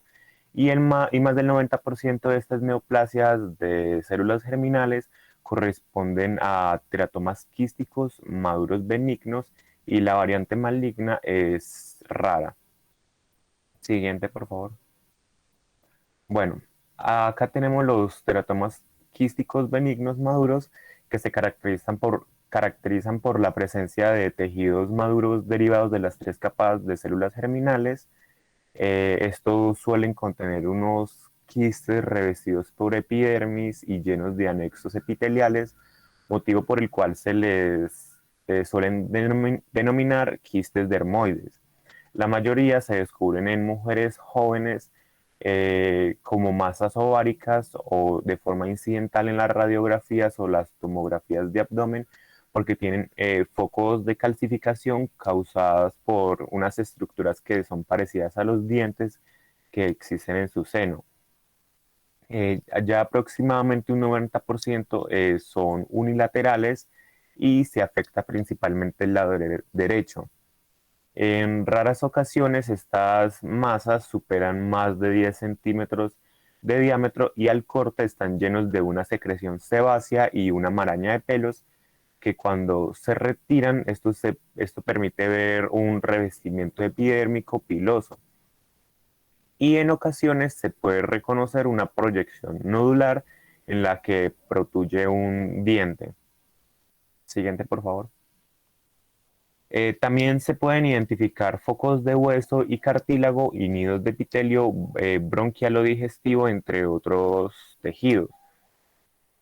Y más del 90% de estas neoplasias de células germinales corresponden a teratomas quísticos maduros benignos, y la variante maligna es rara. Siguiente, por favor. Bueno, acá tenemos los teratomas quísticos benignos maduros, que se caracterizan por la presencia de tejidos maduros derivados de las 3 capas de células germinales. Estos suelen contener unos quistes revestidos por epidermis y llenos de anexos epiteliales, motivo por el cual se les suelen denominar quistes dermoides. La mayoría se descubren en mujeres jóvenes, como masas ováricas o de forma incidental en las radiografías o las tomografías de abdomen, porque tienen focos de calcificación causadas por unas estructuras que son parecidas a los dientes que existen en su seno. Ya aproximadamente un 90% son unilaterales y se afecta principalmente el lado derecho. En raras ocasiones estas masas superan más de 10 centímetros de diámetro, y al corte están llenos de una secreción sebácea y una maraña de pelos que cuando se retiran, esto permite ver un revestimiento epidérmico piloso. Y en ocasiones se puede reconocer una proyección nodular en la que protruye un diente. Siguiente, por favor. También se pueden identificar focos de hueso y cartílago y nidos de epitelio bronquialo digestivo, entre otros tejidos.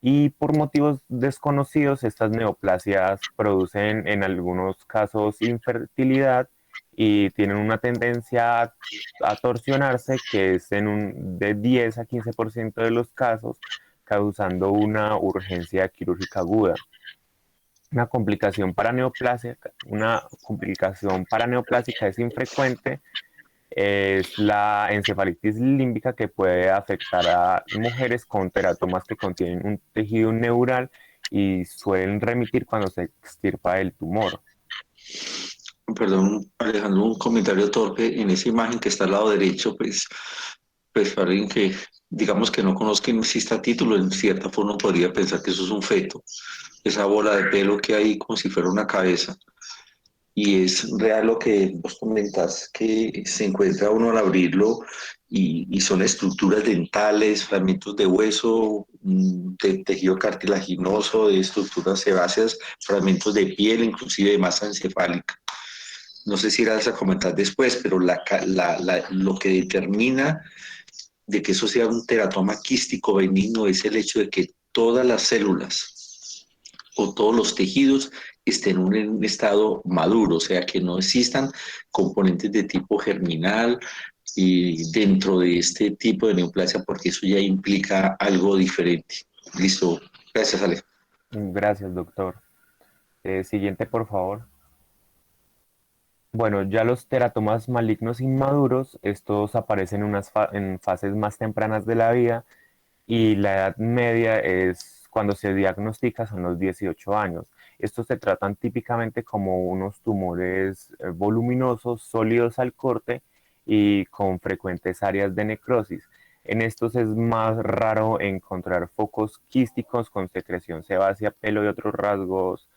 Y por motivos desconocidos, estas neoplasias producen en algunos casos infertilidad y tienen una tendencia a torsionarse, que es de 10 a 15% de los casos, causando una urgencia quirúrgica aguda. Una complicación paraneoplásica es infrecuente, es la encefalitis límbica, que puede afectar a mujeres con teratomas que contienen un tejido neural y suelen remitir cuando se extirpa el tumor. Perdón, Alejandro, un comentario torpe. En esa imagen que está al lado derecho, pues para alguien que digamos que no conozca y no exista título, en cierta forma podría pensar que eso es un feto, esa bola de pelo que hay como si fuera una cabeza. Y es real lo que vos comentas, que se encuentra uno al abrirlo y son estructuras dentales, fragmentos de hueso, de tejido cartilaginoso, de estructuras sebáceas, fragmentos de piel, inclusive de masa encefálica. No sé si irás a comentar después, pero lo que determina de que eso sea un teratoma quístico benigno es el hecho de que todas las células o todos los tejidos estén en un estado maduro, o sea, que no existan componentes de tipo germinal y dentro de este tipo de neoplasia, porque eso ya implica algo diferente. Listo. Gracias, Ale. Gracias, doctor. Siguiente, por favor. Bueno, ya los teratomas malignos inmaduros, estos aparecen en fases más tempranas de la vida y la edad media es cuando se diagnostica son los 18 años. Estos se tratan típicamente como unos tumores voluminosos, sólidos al corte y con frecuentes áreas de necrosis. En estos es más raro encontrar focos quísticos con secreción sebácea, pelo y otros rasgos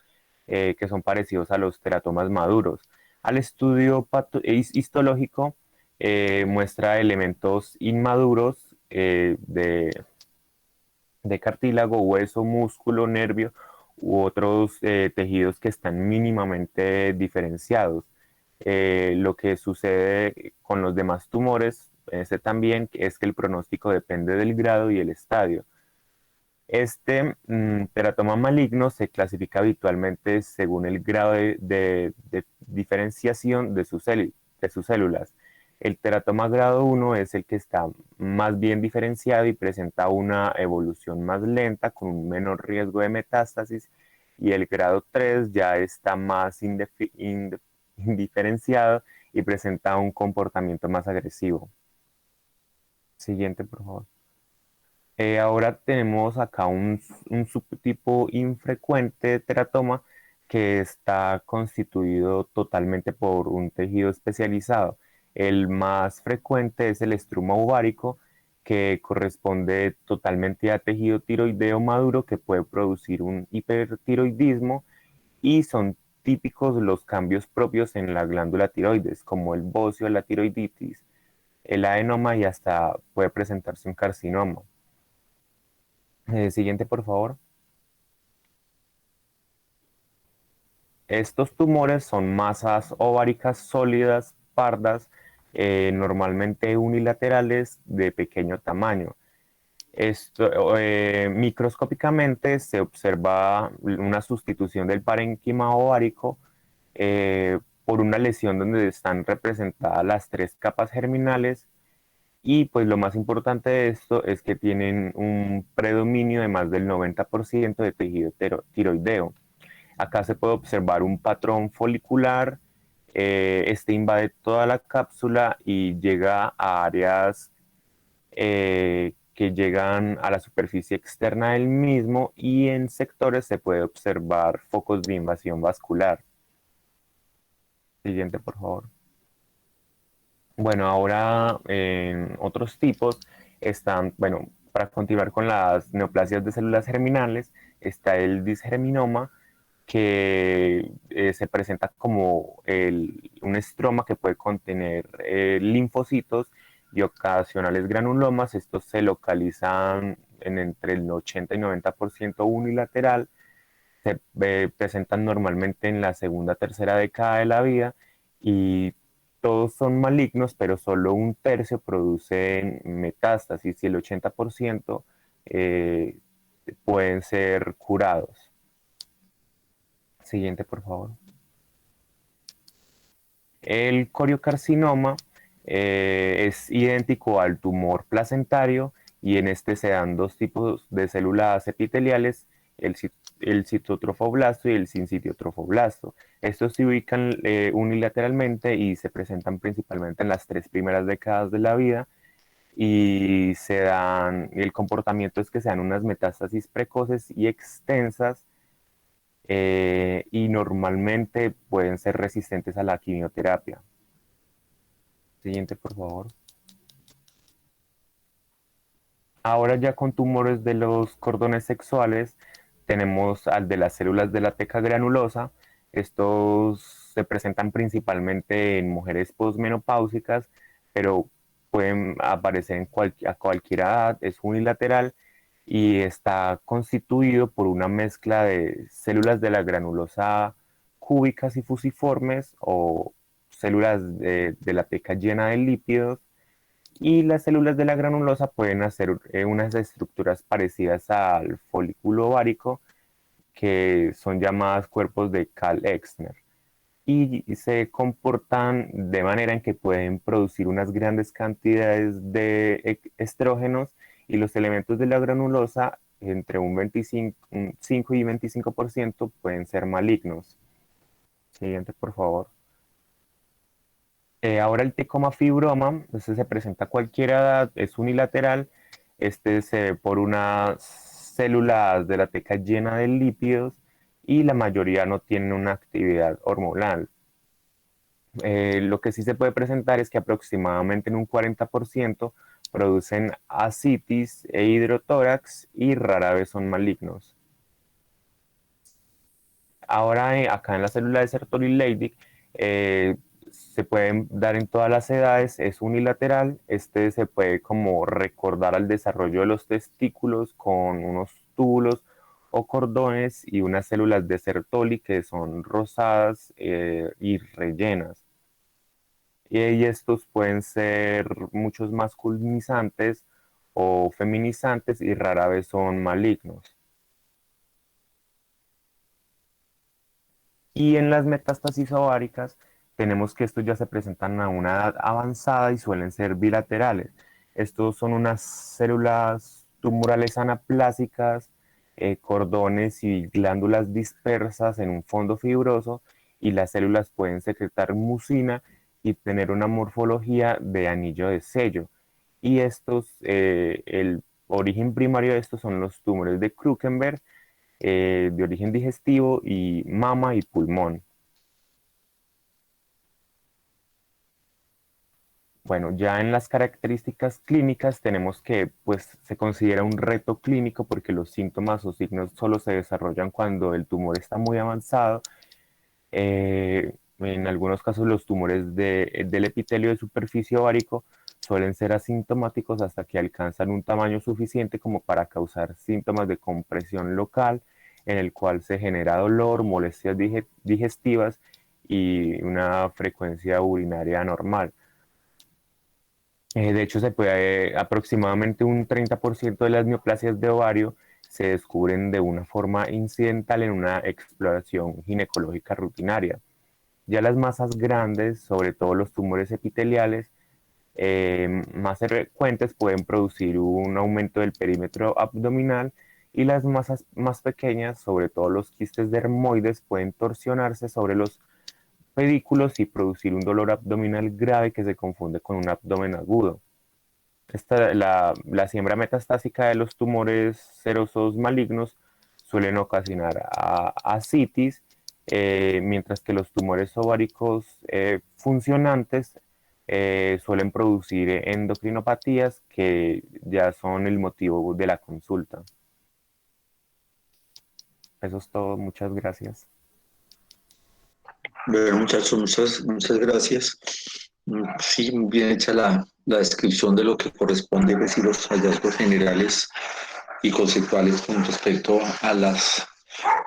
que son parecidos a los teratomas maduros. Al estudio histológico muestra elementos inmaduros de cartílago, hueso, músculo, nervio u otros tejidos que están mínimamente diferenciados. Lo que sucede con los demás tumores, este también, es que el pronóstico depende del grado y el estadio. Este teratoma maligno se clasifica habitualmente según el grado de diferenciación de sus células. El teratoma grado 1 es el que está más bien diferenciado y presenta una evolución más lenta con un menor riesgo de metástasis, y el grado 3 ya está más indiferenciado y presenta un comportamiento más agresivo. Siguiente, por favor. Ahora tenemos acá un subtipo infrecuente de teratoma que está constituido totalmente por un tejido especializado. El más frecuente es el estruma ovárico, que corresponde totalmente a tejido tiroideo maduro que puede producir un hipertiroidismo, y son típicos los cambios propios en la glándula tiroides, como el bocio, la tiroiditis, el adenoma y hasta puede presentarse un carcinoma. Siguiente, por favor. Estos tumores son masas ováricas sólidas, pardas, normalmente unilaterales de pequeño tamaño. Microscópicamente se observa una sustitución del parénquima ovárico por una lesión donde están representadas las tres capas germinales, y pues lo más importante de esto es que tienen un predominio de más del 90% de tejido tiroideo. Acá se puede observar un patrón folicular, este invade toda la cápsula y llega a áreas que llegan a la superficie externa del mismo, y en sectores se puede observar focos de invasión vascular. Siguiente, por favor. Bueno, ahora en otros tipos están, bueno, para continuar con las neoplasias de células germinales, está el disgerminoma, que se presenta como un estroma que puede contener linfocitos y ocasionales granulomas. Estos se localizan en entre el 80 y 90% unilateral, se presentan normalmente en la segunda, tercera década de la vida, y todos son malignos, pero solo un tercio producen metástasis y el 80% eh, pueden ser curados. Siguiente, por favor. El coriocarcinoma es idéntico al tumor placentario, y en este se dan dos tipos de células epiteliales, el citotrofoblasto y el sincitiotrofoblasto. Estos se ubican unilateralmente y se presentan principalmente en las 3 primeras décadas de la vida, y el comportamiento es que se dan unas metástasis precoces y extensas, y normalmente pueden ser resistentes a la quimioterapia. Siguiente, por favor. Ahora ya con tumores de los cordones sexuales tenemos al de las células de la teca granulosa. Estos se presentan principalmente en mujeres posmenopáusicas, pero pueden aparecer a cualquier edad, es unilateral y está constituido por una mezcla de células de la granulosa cúbicas y fusiformes o células de la teca llena de lípidos, y las células de la granulosa pueden hacer unas estructuras parecidas al folículo ovárico, que son llamadas cuerpos de Karl-Exner, y se comportan de manera en que pueden producir unas grandes cantidades de estrógenos, y los elementos de la granulosa, entre un 5 y 25%, pueden ser malignos. Siguiente, por favor. Ahora el tecomafibroma, entonces se presenta a cualquier edad, es unilateral. Este se ve por unas células de la teca llena de lípidos y la mayoría no tienen una actividad hormonal. Lo que sí se puede presentar es que aproximadamente en un 40% producen ascitis e hidrotórax y rara vez son malignos. Ahora acá en la célula de Sertoli-Leydig se pueden dar en todas las edades, es unilateral. Este se puede como recordar al desarrollo de los testículos con unos túbulos o cordones y unas células de Sertoli que son rosadas y rellenas. Y estos pueden ser muchos masculinizantes o feminizantes y rara vez son malignos. Y en las metástasis ováricas tenemos que estos ya se presentan a una edad avanzada y suelen ser bilaterales. Estos son unas células tumorales anaplásicas, cordones y glándulas dispersas en un fondo fibroso, y las células pueden secretar mucina y tener una morfología de anillo de sello. Y el origen primario de estos son los tumores de Krukenberg, de origen digestivo y mama y pulmón. Bueno, ya en las características clínicas tenemos que pues se considera un reto clínico porque los síntomas o signos solo se desarrollan cuando el tumor está muy avanzado. En algunos casos los tumores del epitelio de superficie ovárico suelen ser asintomáticos hasta que alcanzan un tamaño suficiente como para causar síntomas de compresión local, en el cual se genera dolor, molestias digestivas y una frecuencia urinaria anormal. De hecho, aproximadamente un 30% de las neoplasias de ovario se descubren de una forma incidental en una exploración ginecológica rutinaria. Ya las masas grandes, sobre todo los tumores epiteliales, más frecuentes, pueden producir un aumento del perímetro abdominal, y las masas más pequeñas, sobre todo los quistes dermoides, pueden torsionarse sobre los pedículos y producir un dolor abdominal grave que se confunde con un abdomen agudo. La siembra metastásica de los tumores serosos malignos suelen ocasionar ascitis, mientras que los tumores ováricos funcionantes suelen producir endocrinopatías que ya son el motivo de la consulta. Eso es todo, muchas gracias. Bueno, muchachos, muchas gracias. Sí, muy bien hecha la descripción de lo que corresponde, es decir, los hallazgos generales y conceptuales con respecto a las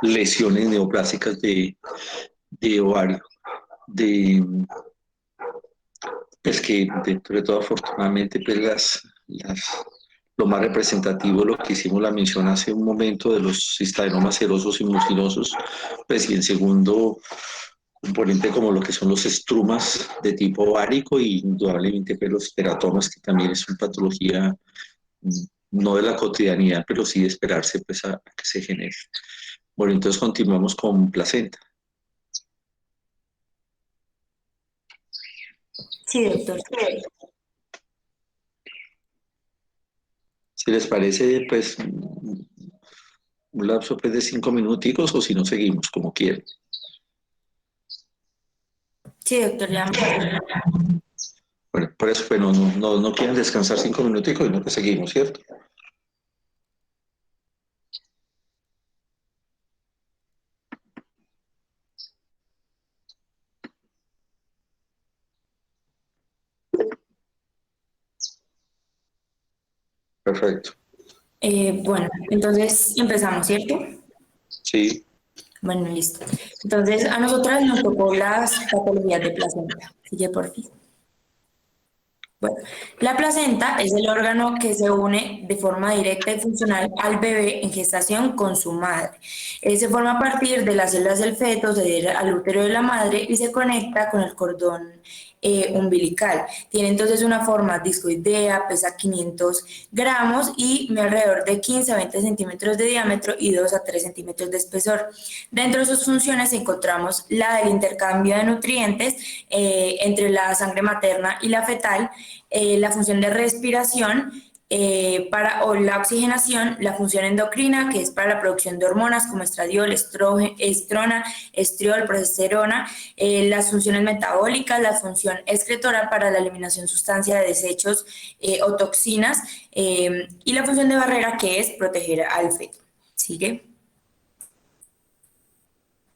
lesiones neoplásicas de ovario. Pues que dentro de todo, afortunadamente, pues lo más representativo, lo que hicimos la mención hace un momento de los cistadenomas serosos y mucinosos, pues y en segundo componente como lo que son los estrumas de tipo ovárico y indudablemente pues, los teratomas, que también es una patología no de la cotidianidad, pero sí de esperarse pues, a que se genere. Bueno, entonces continuamos con placenta. Sí, doctor. Si les parece, pues un lapso pues, de 5 minuticos, o si no seguimos, como quieran. Sí, doctor, ya. Bueno, por eso, bueno, no quieren descansar 5 minuticos, sino que seguimos, ¿cierto? Perfecto. Bueno, entonces empezamos, ¿cierto? Sí, Bueno, listo. Entonces, a nosotras nos tocó las patologías de placenta. Sigue por fin. Bueno, la placenta es el órgano que se une de forma directa y funcional al bebé en gestación con su madre. Se forma a partir de las células del feto, se adhiere al útero de la madre y se conecta con el cordón umbilical. Tiene entonces una forma discoidea, pesa 500 gramos y mide alrededor de 15 a 20 centímetros de diámetro y 2 a 3 centímetros de espesor. Dentro de sus funciones encontramos la del intercambio de nutrientes entre la sangre materna y la fetal, la función de respiración o la oxigenación, la función endocrina, que es para la producción de hormonas como estradiol, estrona, estriol, progesterona, las funciones metabólicas, la función excretora para la eliminación sustancia de desechos o toxinas, y la función de barrera, que es proteger al feto. ¿Sigue?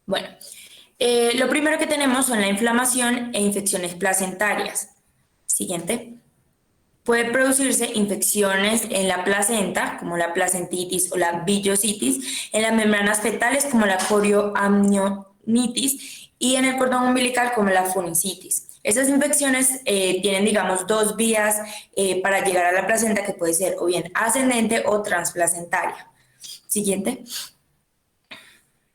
Bueno, lo primero que tenemos son la inflamación e infecciones placentarias. Siguiente. Puede producirse infecciones en la placenta, como la placentitis o la villositis, en las membranas fetales, como la corioamnionitis, y en el cordón umbilical, como la funicitis. Estas infecciones tienen, digamos, dos vías para llegar a la placenta, que puede ser o bien ascendente o transplacentaria. Siguiente.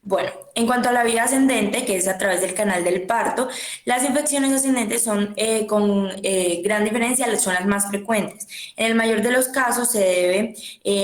Bueno, en cuanto a la vía ascendente, que es a través del canal del parto, las infecciones ascendentes son con gran diferencia, son las más frecuentes. En el mayor de los casos se debe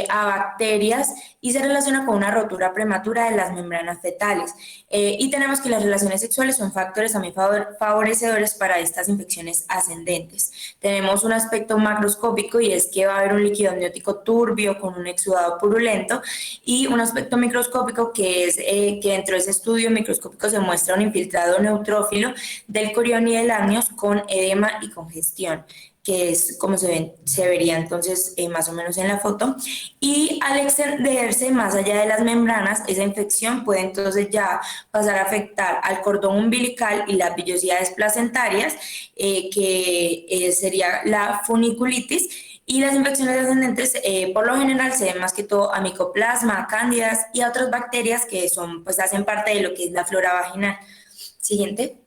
a bacterias y se relaciona con una rotura prematura de las membranas fetales. Y tenemos que las relaciones sexuales son factores también favorecedores para estas infecciones ascendentes. Tenemos un aspecto macroscópico y es que va a haber un líquido amniótico turbio con un exudado purulento, y un aspecto microscópico que es que dentro de ese estudio microscópico se muestra un infiltrado neutrófilo del corión y del amnios con edema y congestión, que es como se vería entonces más o menos en la foto. Y al extenderse más allá de las membranas, esa infección puede entonces ya pasar a afectar al cordón umbilical y las villosidades placentarias, que sería la funiculitis. Y las infecciones ascendentes, por lo general, se ven más que todo a micoplasma, a cándidas y a otras bacterias que son, pues, hacen parte de lo que es la flora vaginal. Siguiente.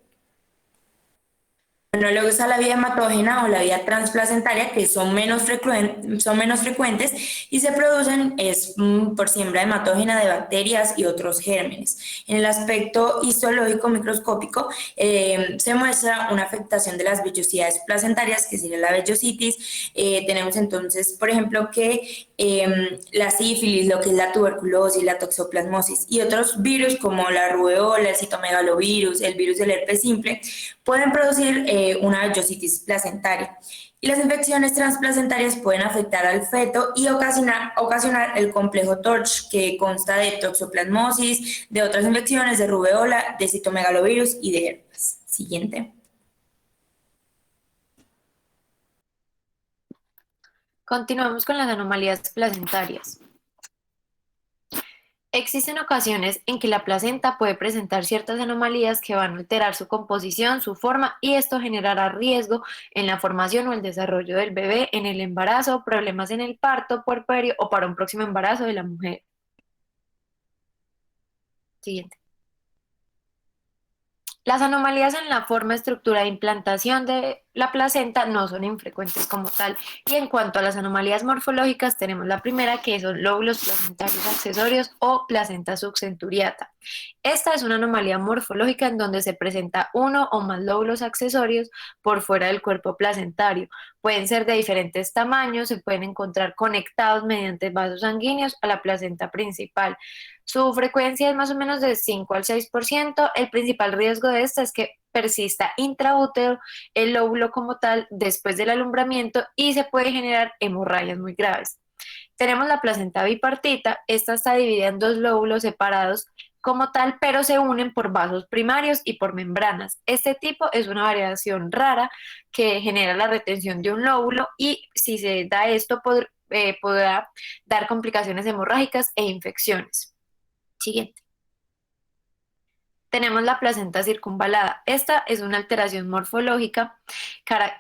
Bueno, luego está la vía hematógena o la vía transplacentaria, que son menos frecuentes y se producen por siembra hematógena de bacterias y otros gérmenes. En el aspecto histológico microscópico se muestra una afectación de las vellosidades placentarias, que sería la vellositis. Tenemos entonces, por ejemplo, que la sífilis, lo que es la tuberculosis, la toxoplasmosis y otros virus como la rubeola, el citomegalovirus, el virus del herpes simple, pueden producir una vellositis placentaria. Y las infecciones transplacentarias pueden afectar al feto y ocasionar el complejo TORCH, que consta de toxoplasmosis, de otras infecciones, de rubeola, de citomegalovirus y de herpes. Siguiente. Continuamos con las anomalías placentarias. Existen ocasiones en que la placenta puede presentar ciertas anomalías que van a alterar su composición, su forma, y esto generará riesgo en la formación o el desarrollo del bebé, en el embarazo, problemas en el parto, puerperio o para un próximo embarazo de la mujer. Siguiente. Las anomalías en la forma, estructura e implantación de la placenta no son infrecuentes como tal. Y en cuanto a las anomalías morfológicas, tenemos la primera, que son lóbulos placentarios accesorios o placenta subcenturiata. Esta es una anomalía morfológica en donde se presenta uno o más lóbulos accesorios por fuera del cuerpo placentario. Pueden ser de diferentes tamaños, se pueden encontrar conectados mediante vasos sanguíneos a la placenta principal. Su frecuencia es más o menos de 5 al 6%. El principal riesgo de esta es que persista intraútero el lóbulo como tal después del alumbramiento y se puede generar hemorragias muy graves. Tenemos la placenta bipartita. Esta está dividida en dos lóbulos separados como tal, pero se unen por vasos primarios y por membranas. Este tipo es una variación rara que genera la retención de un lóbulo, y si se da esto podrá dar complicaciones hemorrágicas e infecciones. Siguiente. tenemos la placenta circunvalada. Esta es una alteración morfológica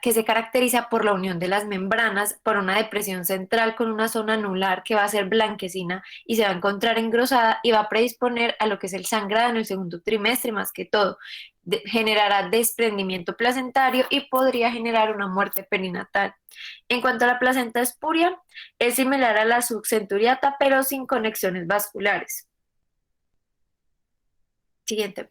que se caracteriza por la unión de las membranas, por una depresión central con una zona anular que va a ser blanquecina y se va a encontrar engrosada y va a predisponer a lo que es el sangrado en el segundo trimestre más que todo. Generará desprendimiento placentario y podría generar una muerte perinatal. En cuanto a la placenta espuria, es similar a la subcenturiata, pero sin conexiones vasculares. Siguiente.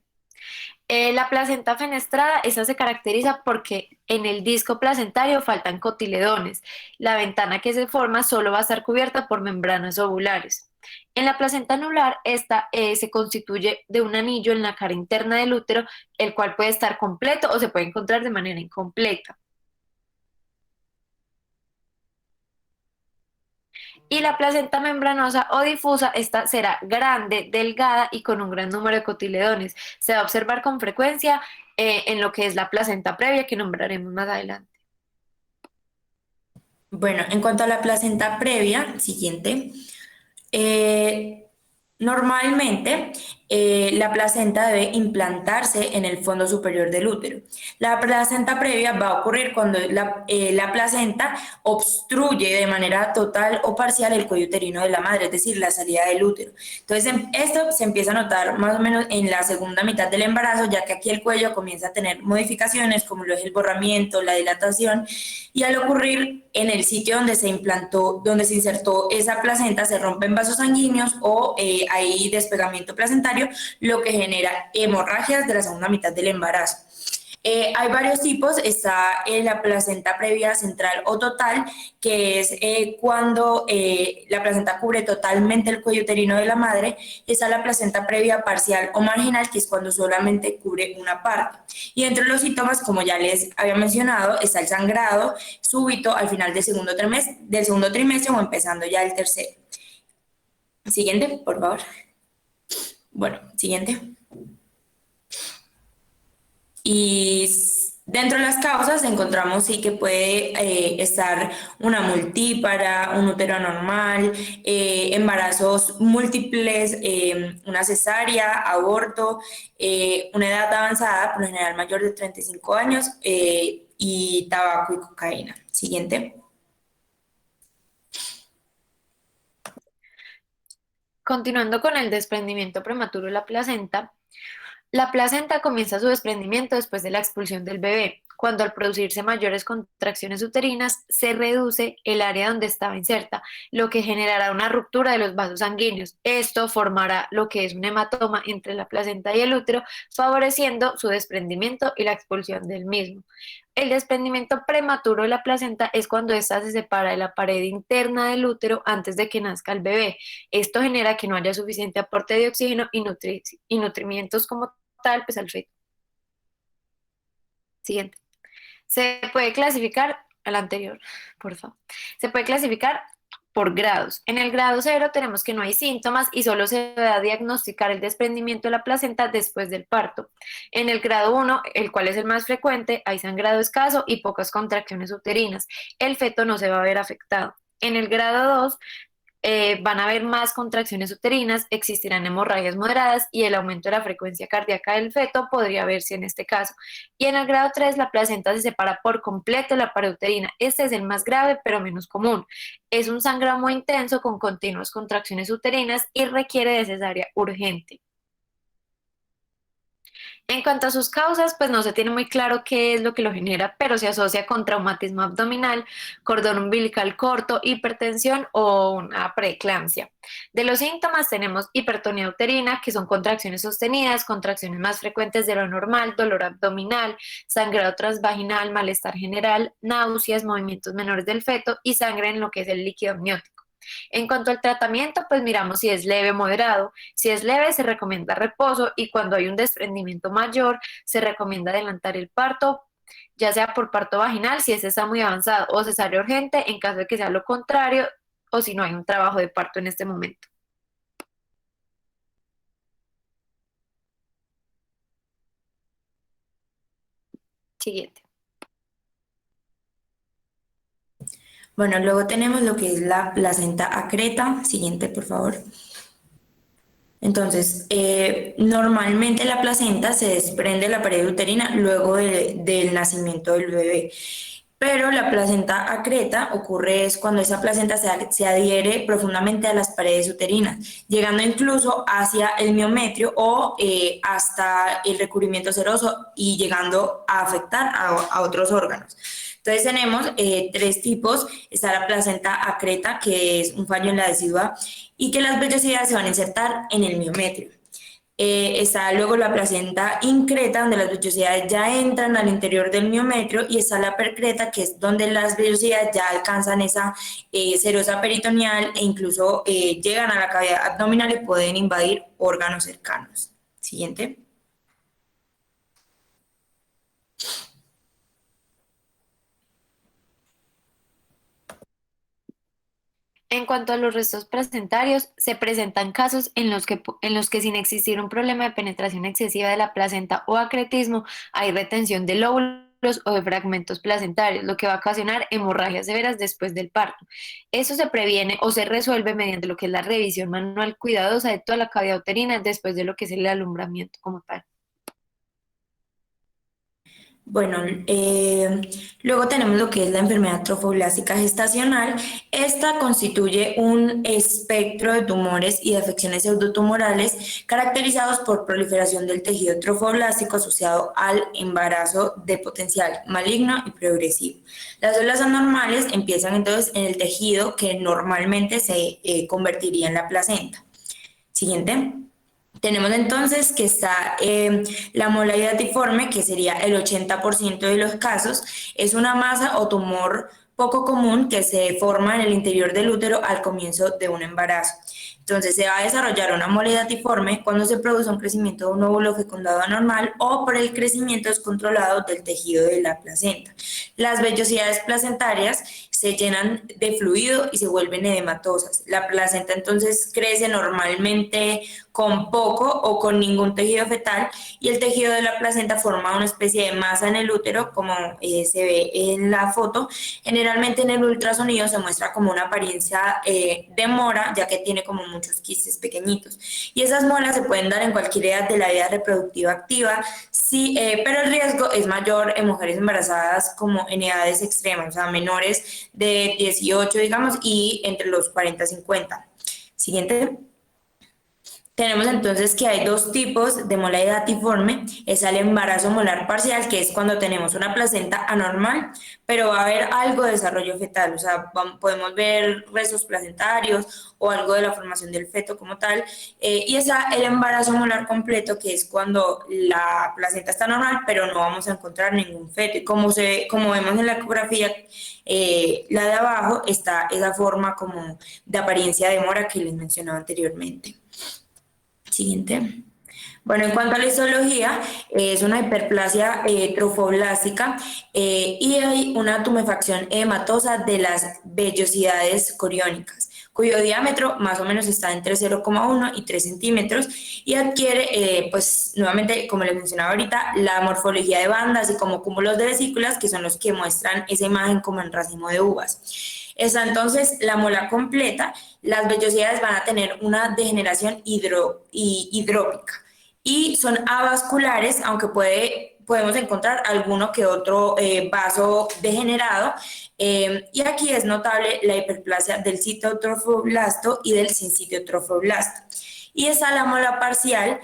La placenta fenestrada, esta se caracteriza porque en el disco placentario faltan cotiledones. La ventana que se forma solo va a estar cubierta por membranas ovulares. En la placenta anular, esta se constituye de un anillo en la cara interna del útero, el cual puede estar completo o se puede encontrar de manera incompleta. Y la placenta membranosa o difusa, esta será grande, delgada y con un gran número de cotiledones. Se va a observar con frecuencia en lo que es la placenta previa, que nombraremos más adelante. Bueno, en cuanto a la placenta previa, siguiente, normalmente la placenta debe implantarse en el fondo superior del útero. La placenta previa va a ocurrir cuando la placenta obstruye de manera total o parcial el cuello uterino de la madre, es decir, la salida del útero. Entonces, esto se empieza a notar más o menos en la segunda mitad del embarazo, ya que aquí el cuello comienza a tener modificaciones como lo es el borramiento, la dilatación, y al ocurrir en el sitio donde se implantó, donde se insertó esa placenta, se rompen vasos sanguíneos o hay despegamiento placentario, lo que genera hemorragias de la segunda mitad del embarazo. Hay varios tipos, está la placenta previa central o total, que es cuando la placenta cubre totalmente el cuello uterino de la madre. Está la placenta previa parcial o marginal, que es cuando solamente cubre una parte. Y entre los síntomas, como ya les había mencionado, está el sangrado súbito al final del segundo trimestre o empezando ya el tercero. Siguiente, por favor. Bueno, siguiente. Y dentro de las causas encontramos sí que puede estar una multípara, un útero anormal, embarazos múltiples, una cesárea, aborto, una edad avanzada, por lo general mayor de 35 años, y tabaco y cocaína. Siguiente. Continuando con el desprendimiento prematuro de la placenta comienza su desprendimiento después de la expulsión del bebé, cuando al producirse mayores contracciones uterinas se reduce el área donde estaba inserta, lo que generará una ruptura de los vasos sanguíneos. Esto formará lo que es un hematoma entre la placenta y el útero, favoreciendo su desprendimiento y la expulsión del mismo. El desprendimiento prematuro de la placenta es cuando ésta se separa de la pared interna del útero antes de que nazca el bebé. Esto genera que no haya suficiente aporte de oxígeno y nutrimientos como tal, pues al feto. Siguiente. Se puede clasificar, al anterior, por favor. Se puede clasificar por grados. En el grado 0 tenemos que no hay síntomas y solo se va a diagnosticar el desprendimiento de la placenta después del parto. En el grado 1, el cual es el más frecuente, hay sangrado escaso y pocas contracciones uterinas. El feto no se va a ver afectado. En el grado 2, van a haber más contracciones uterinas, existirán hemorragias moderadas y el aumento de la frecuencia cardíaca del feto podría verse en este caso. Y en el grado 3 la placenta se separa por completo de la pared uterina. Este es el más grave pero menos común. Es un sangrado muy intenso con continuas contracciones uterinas y requiere de cesárea urgente. En cuanto a sus causas, pues no se tiene muy claro qué es lo que lo genera, pero se asocia con traumatismo abdominal, cordón umbilical corto, hipertensión o una preeclampsia. De los síntomas tenemos hipertonía uterina, que son contracciones sostenidas, contracciones más frecuentes de lo normal, dolor abdominal, sangrado transvaginal, malestar general, náuseas, movimientos menores del feto y sangre en lo que es el líquido amniótico. En cuanto al tratamiento, pues miramos si es leve o moderado. Si es leve, se recomienda reposo y cuando hay un desprendimiento mayor, se recomienda adelantar el parto, ya sea por parto vaginal, si ese está muy avanzado, o cesárea urgente en caso de que sea lo contrario o si no hay un trabajo de parto en este momento. Siguiente. Bueno, luego tenemos lo que es la placenta acreta. Siguiente, por favor. Entonces, normalmente la placenta se desprende de la pared uterina luego del nacimiento del bebé. Pero la placenta acreta ocurre es cuando esa placenta se adhiere profundamente a las paredes uterinas, llegando incluso hacia el miometrio o hasta el recubrimiento seroso y llegando a afectar a otros órganos. Entonces tenemos tres tipos. Está la placenta acreta, que es un fallo en la decidua y que las vellosidades se van a insertar en el miometrio. Está luego la placenta increta, donde las vellosidades ya entran al interior del miometrio, y está la percreta, que es donde las vellosidades ya alcanzan esa serosa peritoneal e incluso llegan a la cavidad abdominal y pueden invadir órganos cercanos. Siguiente. En cuanto a los restos placentarios, se presentan casos en los que sin existir un problema de penetración excesiva de la placenta o acretismo, hay retención de lóbulos o de fragmentos placentarios, lo que va a ocasionar hemorragias severas después del parto. Eso se previene o se resuelve mediante lo que es la revisión manual cuidadosa de toda la cavidad uterina después de lo que es el alumbramiento como tal. Bueno, luego tenemos lo que es la enfermedad trofoblástica gestacional. Esta constituye un espectro de tumores y de afecciones pseudotumorales caracterizados por proliferación del tejido trofoblástico asociado al embarazo de potencial maligno y progresivo. Las células anormales empiezan entonces en el tejido que normalmente se convertiría en la placenta. Siguiente. Tenemos entonces que está la mola hidatiforme, que sería el 80% de los casos. Es una masa o tumor poco común que se forma en el interior del útero al comienzo de un embarazo. Entonces se va a desarrollar una mola hidatiforme cuando se produce un crecimiento de un óvulo fecundado anormal o por el crecimiento descontrolado del tejido de la placenta. Las vellosidades placentarias se llenan de fluido y se vuelven edematosas. La placenta entonces crece normalmente con poco o con ningún tejido fetal, y el tejido de la placenta forma una especie de masa en el útero, como se ve en la foto. Generalmente en el ultrasonido se muestra como una apariencia de mora, ya que tiene como muchos quistes pequeñitos. Y esas molas se pueden dar en cualquier edad de la vida reproductiva activa, sí, pero el riesgo es mayor en mujeres embarazadas como en edades extremas, o sea, menores de 18, digamos, y entre los 40 y 50. Siguiente. Tenemos entonces que hay dos tipos de mola hidatiforme. Es el embarazo molar parcial, que es cuando tenemos una placenta anormal, pero va a haber algo de desarrollo fetal, o sea, podemos ver restos placentarios o algo de la formación del feto como tal. Y está el embarazo molar completo, que es cuando la placenta está normal, pero no vamos a encontrar ningún feto. Y como vemos en la ecografía, la de abajo, está esa forma como de apariencia de mora que les mencionaba anteriormente. Siguiente. Bueno, en cuanto a la histología, es una hiperplasia trofoblástica y hay una tumefacción edematosa de las vellosidades coriónicas, cuyo diámetro más o menos está entre 0,1 y 3 centímetros, y adquiere, pues nuevamente, como les mencionaba ahorita, la morfología de bandas y como cúmulos de vesículas, que son los que muestran esa imagen como en racimo de uvas. Está entonces la mola completa. Las vellosidades van a tener una degeneración hidrópica y son avasculares, aunque podemos encontrar alguno que otro vaso degenerado. Y aquí es notable la hiperplasia del citotrofoblasto y del sincitiotrofoblasto. Y está la mola parcial,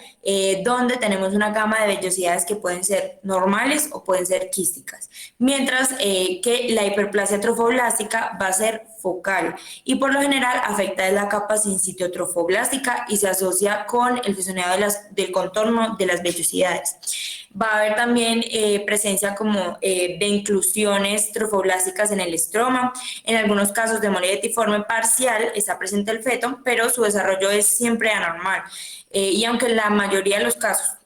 donde tenemos una gama de vellosidades que pueden ser normales o pueden ser quísticas, mientras que la hiperplasia trofoblástica va a ser focal y por lo general afecta la capa sincitiotrofoblástica y se asocia con el fusionado del contorno de las vellosidades. Va a haber también presencia como de inclusiones trofoblásticas en el estroma. En algunos casos de mola hidatiforme parcial está presente el feto, pero su desarrollo es siempre anormal. Y aunque en la mayoría de los casos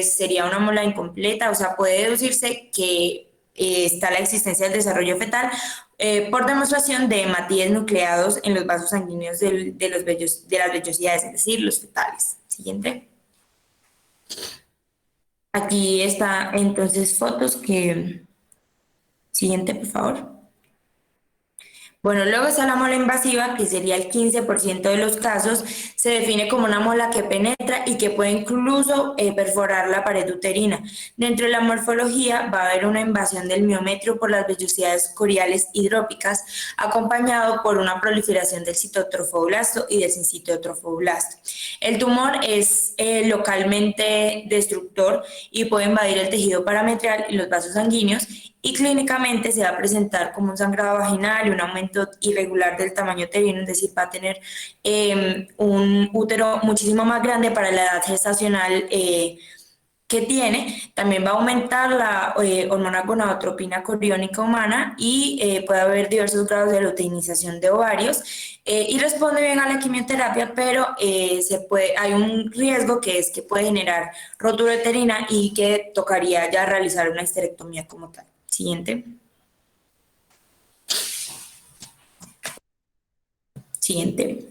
sería una mola incompleta, o sea, puede deducirse que está la existencia del desarrollo fetal por demostración de hematíes nucleados en los vasos sanguíneos de las vellosidades, es decir, los fetales. Siguiente. Aquí está entonces fotos que... Siguiente, por favor. Bueno, luego está la mola invasiva, que sería el 15% de los casos. Se define como una mola que penetra y que puede incluso perforar la pared uterina. Dentro de la morfología va a haber una invasión del miometrio por las vellosidades coriales hidrópicas, acompañado por una proliferación del citotrofoblasto y del sincitiotrofoblasto. El tumor es localmente destructor y puede invadir el tejido parametrial y los vasos sanguíneos, y clínicamente se va a presentar como un sangrado vaginal y un aumento irregular del tamaño uterino, es decir, va a tener un útero muchísimo más grande para la edad gestacional que tiene. También va a aumentar la hormona gonadotropina coriónica humana y puede haber diversos grados de luteinización de ovarios y responde bien a la quimioterapia, pero hay un riesgo que es que puede generar rotura uterina y que tocaría ya realizar una histerectomía como tal. Siguiente. Siguiente.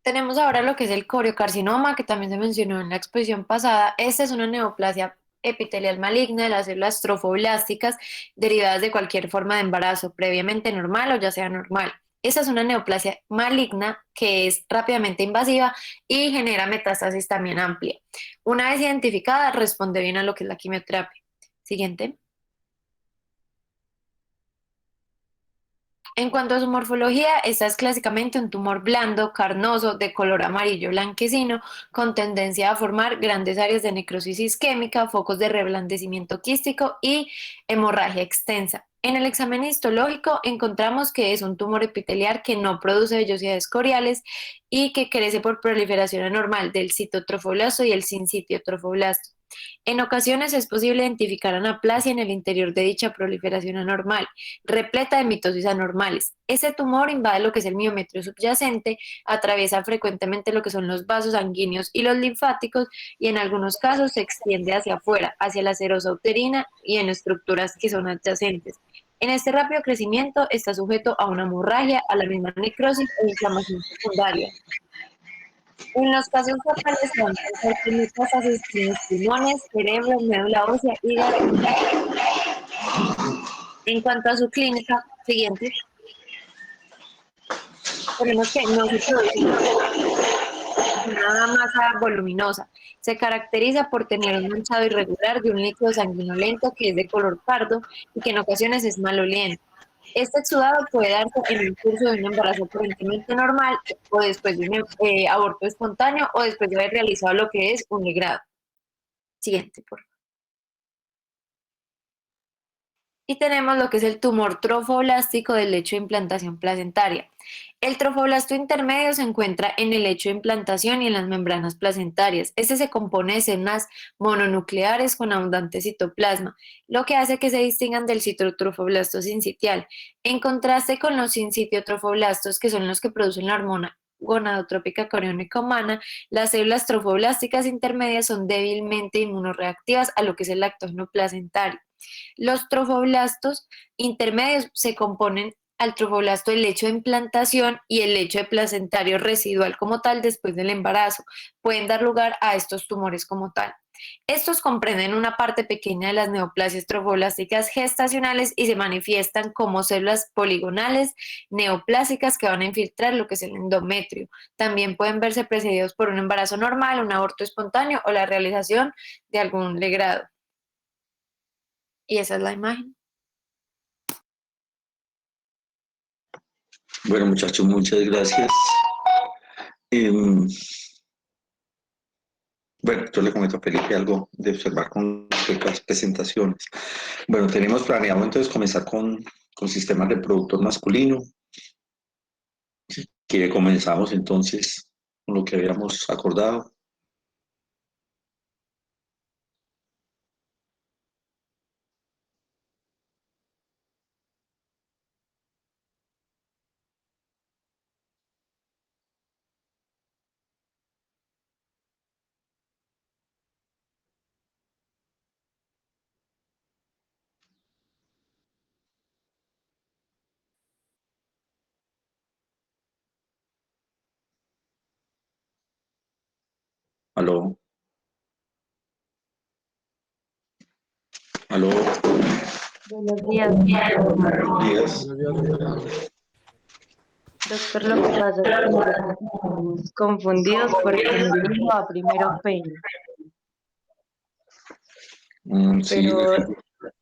Tenemos ahora lo que es el coriocarcinoma, que también se mencionó en la exposición pasada. Esta es una neoplasia epitelial maligna de las células trofoblásticas derivadas de cualquier forma de embarazo, previamente normal o ya sea normal. Esta es una neoplasia maligna que es rápidamente invasiva y genera metástasis también amplia. Una vez identificada, responde bien a lo que es la quimioterapia. Siguiente. En cuanto a su morfología, esta es clásicamente un tumor blando, carnoso, de color amarillo blanquecino, con tendencia a formar grandes áreas de necrosis isquémica, focos de reblandecimiento quístico y hemorragia extensa. En el examen histológico encontramos que es un tumor epitelial que no produce vellosidades coriales y que crece por proliferación anormal del citotrofoblasto y el sincitiotrofoblasto. En ocasiones es posible identificar anaplasia en el interior de dicha proliferación anormal, repleta de mitosis anormales. Ese tumor invade lo que es el miometrio subyacente, atraviesa frecuentemente lo que son los vasos sanguíneos y los linfáticos y en algunos casos se extiende hacia afuera, hacia la serosa uterina y en estructuras que son adyacentes. En este rápido crecimiento está sujeto a una hemorragia, a la misma necrosis e inflamación secundaria. En los casos fatales se van a encontrar con metástasis en los pulmones, cerebro, médula ósea, hígado. En cuanto a su clínica, siguiente, tenemos que no se produce una masa voluminosa. Se caracteriza por tener un manchado irregular de un líquido sanguinolento que es de color pardo y que en ocasiones es maloliente. Este exudado puede darse en el curso de un embarazo aparentemente normal o después de un aborto espontáneo o después de haber realizado lo que es un legrado. Siguiente, por favor. Y tenemos lo que es el tumor trofoblástico del lecho de implantación placentaria. El trofoblasto intermedio se encuentra en el lecho de implantación y en las membranas placentarias. Este se compone de células mononucleares con abundante citoplasma, lo que hace que se distingan del citotrofoblasto sincitial. En contraste con los sincitiotrofoblastos, que son los que producen la hormona gonadotrópica coriónica humana, las células trofoblásticas intermedias son débilmente inmunoreactivas a lo que es el lactógeno placentario. Los trofoblastos intermedios se componen al trofoblasto del lecho de implantación y el lecho de placentario residual como tal después del embarazo. Pueden dar lugar a estos tumores como tal. Estos comprenden una parte pequeña de las neoplasias trofoblásticas gestacionales y se manifiestan como células poligonales neoplásicas que van a infiltrar lo que es el endometrio. También pueden verse precedidos por un embarazo normal, un aborto espontáneo o la realización de algún legrado. Y esa es la imagen. Bueno, muchachos, muchas gracias. Em, bueno, yo le comento a Felipe algo de observar con respecto a las presentaciones. Bueno, tenemos planeado entonces comenzar con sistema reproductor masculino, que comenzamos entonces con lo que habíamos acordado. Aló, aló. Buenos días, Días. doctor. Lo que pasa es que nosotros estamos confundidos porque en el libro va primero pene, Sí, pero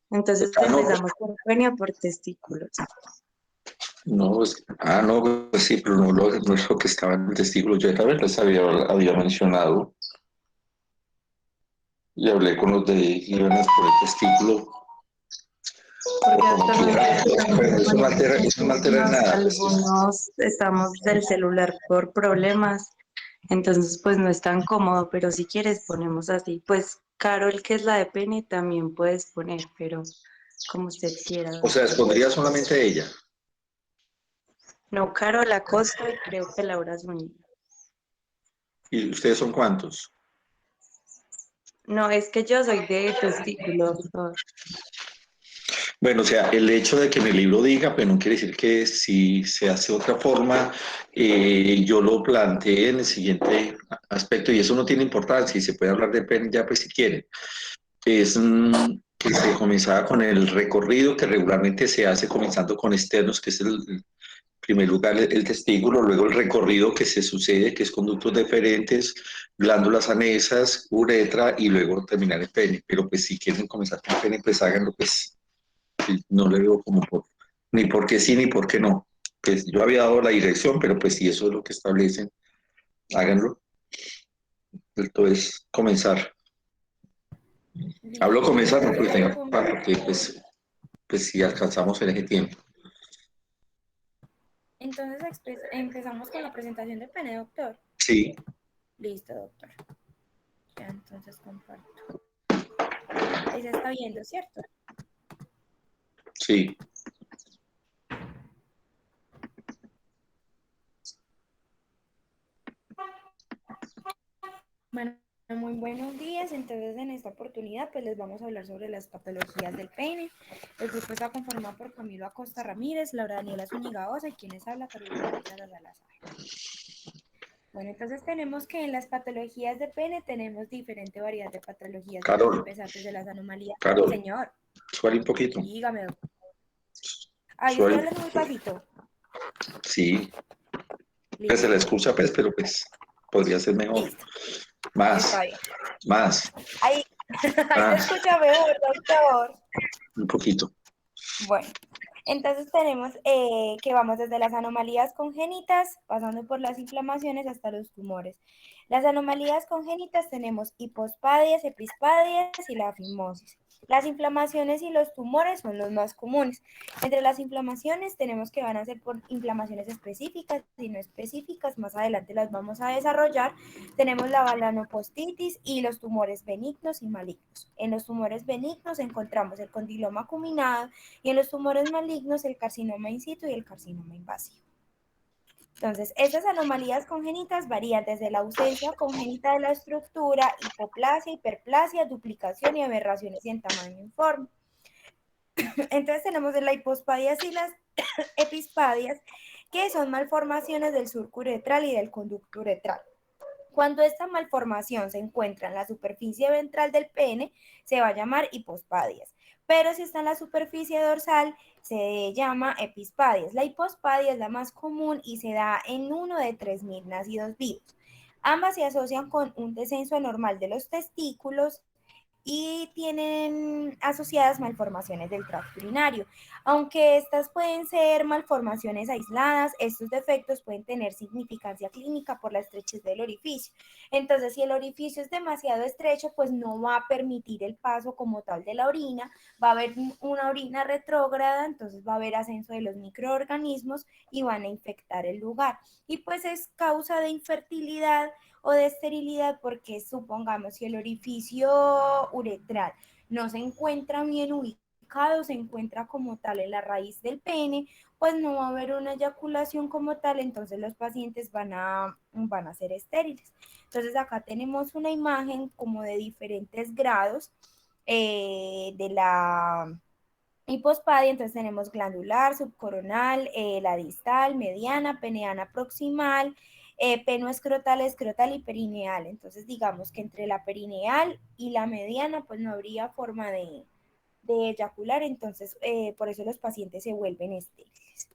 entonces no, empezamos por pene o por testículos. no, no, pues sí, pero no es lo que estaba en el testículo. Yo también les había mencionado y hablé con los de guiones por el testículo, pero Porque como doctor, no quiera, entiendo, pues eso no altera nada. Pues, algunos estamos del celular por problemas, entonces pues no es tan cómodo, pero si quieres ponemos así. Pues Carol, que es la de pene, también puedes poner, pero como usted quiera, o sea, doctor. expondría solamente ella. No, Carol Acosta y creo que Laura Zúñiga. ¿Y ustedes son cuántos? No, es que yo soy de testículo, doctor. Bueno, o sea, el hecho de que en el libro diga, pues no quiere decir que si se hace de otra forma, yo lo planteé en el siguiente aspecto, y eso no tiene importancia, y se puede hablar de pene ya, pues si quieren. Es que se comenzaba con el recorrido que regularmente se hace comenzando con externos, que es el primer lugar el testículo, luego el recorrido que se sucede, que es conductos deferentes, glándulas anesas, uretra, y luego terminar el pene. Pero pues si quieren comenzar con el pene, pues háganlo, pues no le veo como ni por qué sí ni por qué no. Pues yo había dado la dirección, pero pues si eso es lo que establecen, háganlo. Entonces, comenzar. Hablo Listo. comenzar, no porque Entonces, porque pues si alcanzamos en ese tiempo. empezamos con la presentación del pene, doctor. Sí, Listo, doctor. Ya, entonces comparto. Ahí se está viendo, ¿cierto? sí. Bueno, muy buenos días. Entonces, en esta oportunidad, pues les vamos a hablar sobre las patologías del pene. El grupo está conformado por Camilo Acosta Ramírez, Laura Daniela Zúñiga Osa y quienes habla Carolina Lizara Salazar. Bueno, entonces tenemos que en las patologías de pene tenemos diferente variedad de patologías. Vamos a Carol, empezar desde las anomalías. Carol, Señor, suave un poquito. dígame, doctor. Ahí estoy Suave, hablando muy pasito. sí. Pues se Listo, la escucha, pues, pero pues podría ser mejor. listo. Más, Está bien. más, Ahí, ahí se más, escucha mejor, doctor. un poquito. Bueno, entonces tenemos que vamos desde las anomalías congénitas, pasando por las inflamaciones hasta los tumores. Las anomalías congénitas tenemos hipospadias, epispadias y la fimosis. Las inflamaciones y los tumores son los más comunes. Entre las inflamaciones tenemos que van a ser por inflamaciones específicas y no específicas, más adelante las vamos a desarrollar. Tenemos la balanopostitis y los tumores benignos y malignos. En los tumores benignos encontramos el condiloma acuminado y en los tumores malignos el carcinoma in situ y el carcinoma invasivo. Entonces, estas anomalías congénitas varían desde la ausencia congénita de la estructura, hipoplasia, hiperplasia, duplicación y aberraciones en tamaño y forma. Entonces tenemos de la hipospadias y las epispadias, que son malformaciones del surco uretral y del conducto uretral. Cuando esta malformación se encuentra en la superficie ventral del pene, se va a llamar hipospadias. Pero si está en la superficie dorsal, se llama epispadias. La hipospadia es la más común y se da en 1 de 3.000 nacidos vivos. Ambas se asocian con un descenso anormal de los testículos y tienen asociadas malformaciones del tracto urinario. Aunque estas pueden ser malformaciones aisladas, estos defectos pueden tener significancia clínica por la estrechez del orificio. Entonces, si el orificio es demasiado estrecho, pues no va a permitir el paso como tal de la orina, va a haber una orina retrógrada, entonces va a haber ascenso de los microorganismos y van a infectar el lugar. Y pues es causa de infertilidad o de esterilidad porque supongamos si el orificio uretral no se encuentra bien ubicado, se encuentra como tal en la raíz del pene, pues no va a haber una eyaculación como tal, entonces los pacientes van a ser estériles. Entonces acá tenemos una imagen como de diferentes grados de la hipospadia, entonces tenemos glandular, subcoronal, la distal, mediana, peneana proximal, penoescrotal, escrotal y perineal. Entonces digamos que entre la perineal y la mediana pues no habría forma de eyacular, entonces por eso los pacientes se vuelven estériles.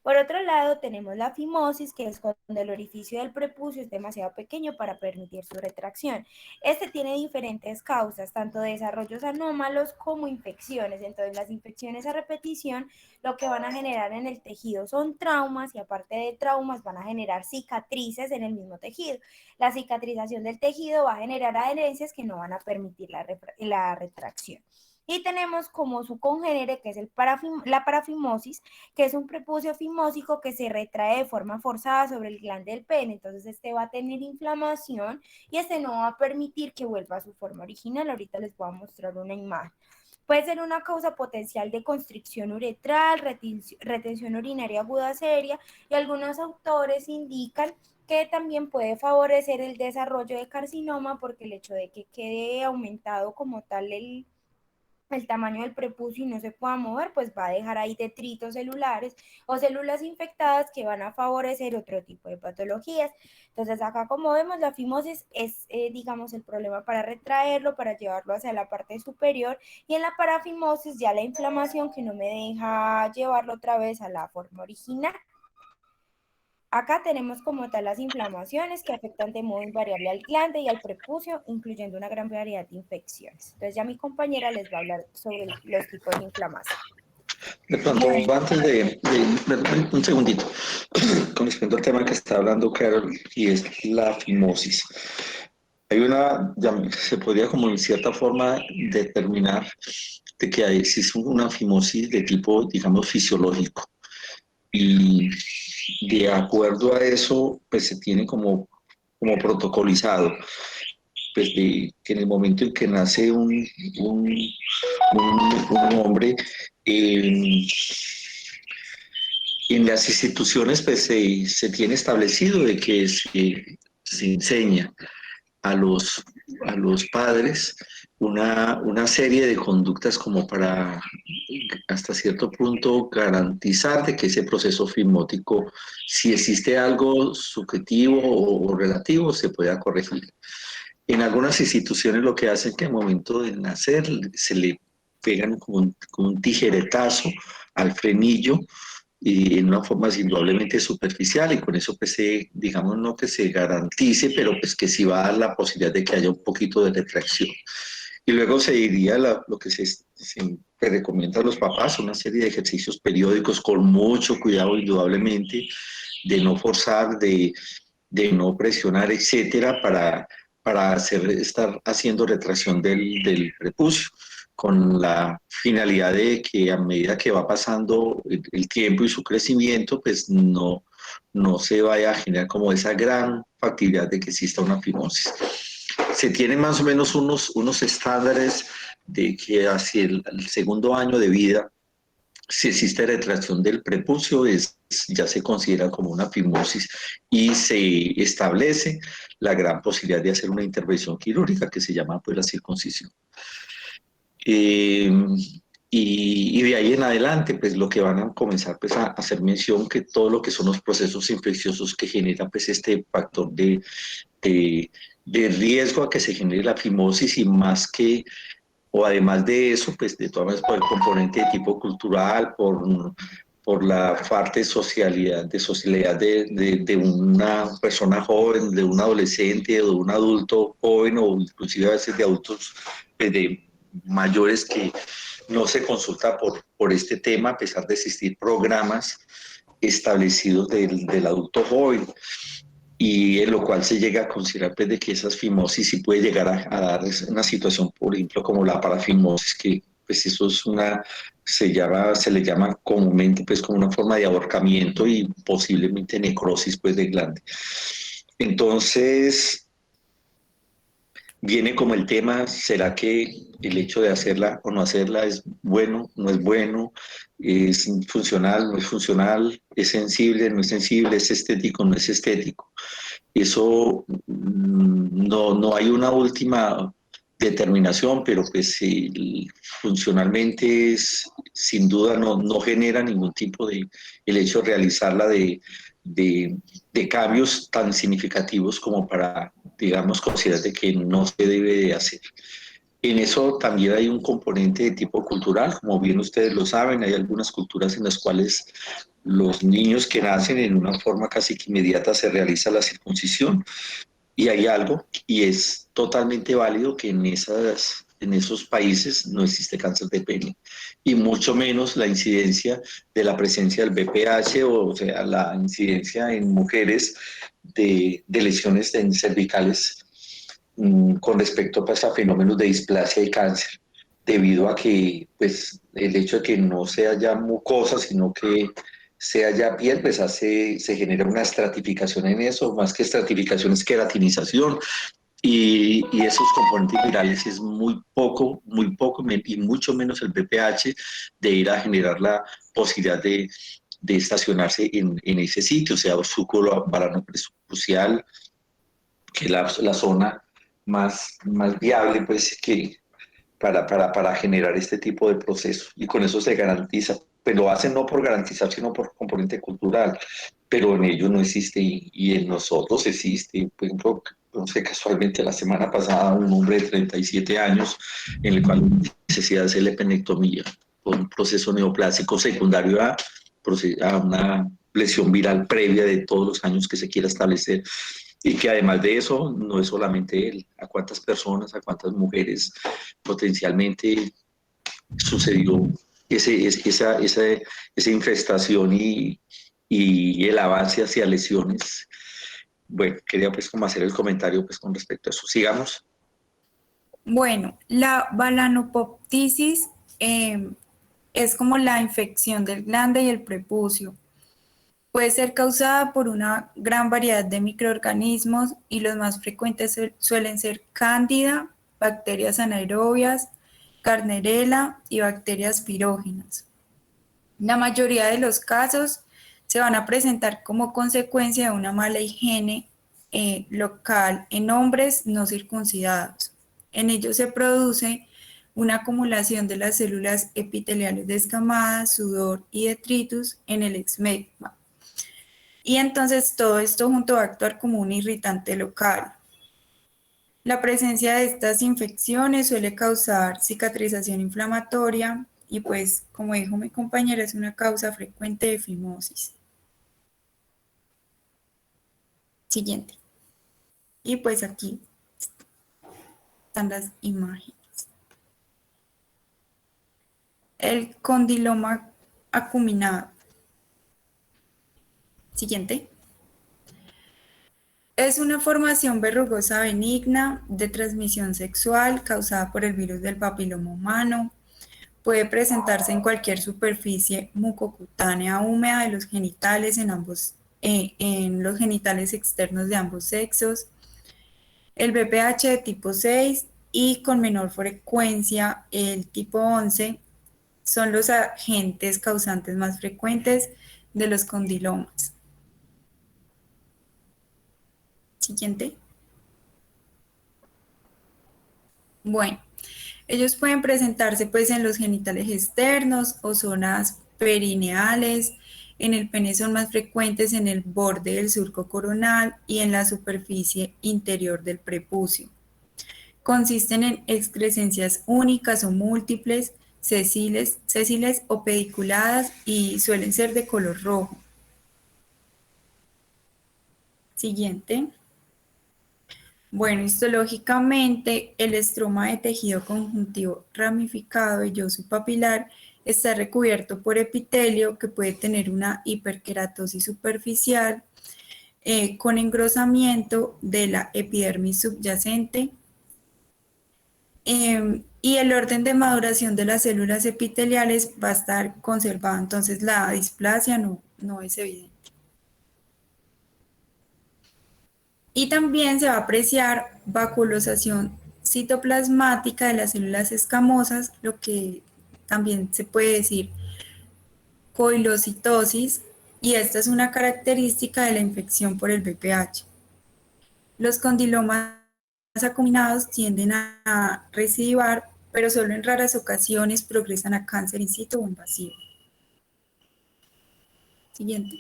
Por otro lado, tenemos la fimosis, que es cuando el orificio del prepucio es demasiado pequeño para permitir su retracción. Este tiene diferentes causas, tanto de desarrollos anómalos como infecciones. Entonces, las infecciones a repetición lo que van a generar en el tejido son traumas, y aparte de traumas van a generar cicatrices en el mismo tejido. La cicatrización del tejido va a generar adherencias que no van a permitir la retracción. Y tenemos como su congénere, que es la parafimosis, que es un prepucio fimósico que se retrae de forma forzada sobre el glande del pene. Entonces este va a tener inflamación y este no va a permitir que vuelva a su forma original. Ahorita les voy a mostrar una imagen. Puede ser una causa potencial de constricción uretral, retención urinaria aguda seria, y algunos autores indican que también puede favorecer el desarrollo de carcinoma, porque el hecho de que quede aumentado como tal el tamaño del prepucio y no se pueda mover, pues va a dejar ahí detritos celulares o células infectadas que van a favorecer otro tipo de patologías. Entonces acá, como vemos, la fimosis es, digamos, el problema para retraerlo, para llevarlo hacia la parte superior, y en la parafimosis ya la inflamación que no me deja llevarlo otra vez a la forma original. Acá tenemos como tal las inflamaciones que afectan de modo invariable al glande y al prepucio, incluyendo una gran variedad de infecciones. Entonces ya mi compañera les va a hablar sobre los tipos de inflamación. De pronto, antes de un segundito, con respecto al tema que está hablando Carol, y es la fimosis. Hay una, ya se podría como en cierta forma determinar de que existe una fimosis de tipo, digamos, fisiológico. Y de acuerdo a eso, pues se tiene como protocolizado, pues de que en el momento en que nace un hombre, en las instituciones pues se tiene establecido de que se enseña a los padres una serie de conductas como para hasta cierto punto garantizar de que ese proceso fimótico, si existe algo subjetivo o relativo, se pueda corregir. En algunas instituciones lo que hacen es que al momento de nacer se le pegan como un tijeretazo al frenillo, y en una forma indudablemente superficial, y con eso pues digamos no que se garantice, pero pues que sí va a dar la posibilidad de que haya un poquito de retracción. Y luego se diría lo que se recomienda a los papás, una serie de ejercicios periódicos con mucho cuidado indudablemente, de no forzar, de no presionar, etcétera, para estar haciendo retracción del prepucio, con la finalidad de que a medida que va pasando el tiempo y su crecimiento, pues no se vaya a generar como esa gran factibilidad de que exista una fimosis. Se tienen más o menos unos estándares de que hacia el segundo año de vida, si existe retracción del prepucio, ya se considera como una fimosis, y se establece la gran posibilidad de hacer una intervención quirúrgica que se llama pues la circuncisión. Y de ahí en adelante, pues lo que van a comenzar pues, a hacer mención que todo lo que son los procesos infecciosos que generan pues este factor de riesgo a que se genere la fimosis, y más que, o además de eso, pues de todas maneras por el componente de tipo cultural, por la parte de socialidad de una persona joven, de un adolescente o de un adulto joven, o inclusive a veces de adultos de mayores que no se consulta por este tema, a pesar de existir programas establecidos del adulto joven, y en lo cual se llega a considerar pues, de que esas fimosis sí puede llegar a dar una situación, por ejemplo, como la parafimosis, que pues eso es se le llama comúnmente pues como una forma de ahorcamiento y posiblemente necrosis pues de glande. Entonces, viene como el tema, ¿será que el hecho de hacerla o no hacerla es bueno, no es bueno, es funcional, no es funcional, es sensible, no es sensible, es estético, no es estético? Eso no hay una última determinación, pero pues funcionalmente sin duda no genera ningún tipo el hecho de realizarla de cambios tan significativos como para, digamos, considerar que no se debe de hacer. En eso también hay un componente de tipo cultural, como bien ustedes lo saben, hay algunas culturas en las cuales los niños que nacen en una forma casi que inmediata se realiza la circuncisión. Y hay algo, y es totalmente válido que en esos países no existe cáncer de pene, y mucho menos la incidencia de la presencia del BPH, o sea, la incidencia en mujeres de lesiones en cervicales con respecto pues, a fenómenos de displasia y cáncer, debido a que pues, el hecho de que no sea ya mucosa, sino que sea ya piel, pues se genera una estratificación en eso, más que estratificación es queratinización, y esos componentes virales es muy poco, y mucho menos el BPH de ir a generar la posibilidad de estacionarse en ese sitio, o sea, súculo varano prescrucial, que es la zona más viable pues, para generar este tipo de proceso. Y con eso se garantiza, pero lo hacen no por garantizar, sino por componente cultural, pero en ellos no existe y en nosotros existe. Por ejemplo, no sé, casualmente la semana pasada un hombre de 37 años en el cual necesidad de hacerle penectomía por un proceso neoplásico secundario a una lesión viral previa de todos los años que se quiera establecer. Y que además de eso, no es solamente él, a cuántas personas, a cuántas mujeres potencialmente sucedió esa infestación y el avance hacia lesiones. Bueno, quería pues como hacer el comentario pues con respecto a eso. Sigamos. Bueno, la balanopoptisis es como la infección del glande y el prepucio. Puede ser causada por una gran variedad de microorganismos y los más frecuentes suelen ser cándida, bacterias anaerobias, Gardnerella y bacterias pirógenas. La mayoría de los casos se van a presentar como consecuencia de una mala higiene local en hombres no circuncidados. En ellos se produce una acumulación de las células epiteliales descamadas, sudor y detritus en el esmegma. Y entonces todo esto junto va a actuar como un irritante local. La presencia de estas infecciones suele causar cicatrización inflamatoria y pues, como dijo mi compañera, es una causa frecuente de fimosis. Siguiente. Y pues aquí están las imágenes. El condiloma acuminado. Siguiente. Es una formación verrugosa benigna de transmisión sexual causada por el virus del papiloma humano. Puede presentarse en cualquier superficie mucocutánea húmeda de los genitales en los genitales externos de ambos sexos. El BPH de tipo 6 y con menor frecuencia el tipo 11 son los agentes causantes más frecuentes de los condilomas. Siguiente. Bueno, ellos pueden presentarse pues en los genitales externos o zonas perineales. En el pene son más frecuentes en el borde del surco coronal y en la superficie interior del prepucio. Consisten en excrescencias únicas o múltiples, sesiles o pediculadas y suelen ser de color rojo. Siguiente. Bueno, histológicamente, el estroma de tejido conjuntivo ramificado, velloso y papilar está recubierto por epitelio que puede tener una hiperkeratosis superficial con engrosamiento de la epidermis subyacente y el orden de maduración de las células epiteliales va a estar conservado, entonces la displasia no es evidente. Y también se va a apreciar vaculosación citoplasmática de las células escamosas, lo que también se puede decir coilocitosis, y esta es una característica de la infección por el VPH. Los condilomas acuminados tienden a recidivar, pero solo en raras ocasiones progresan a cáncer in situ o invasivo. Siguiente.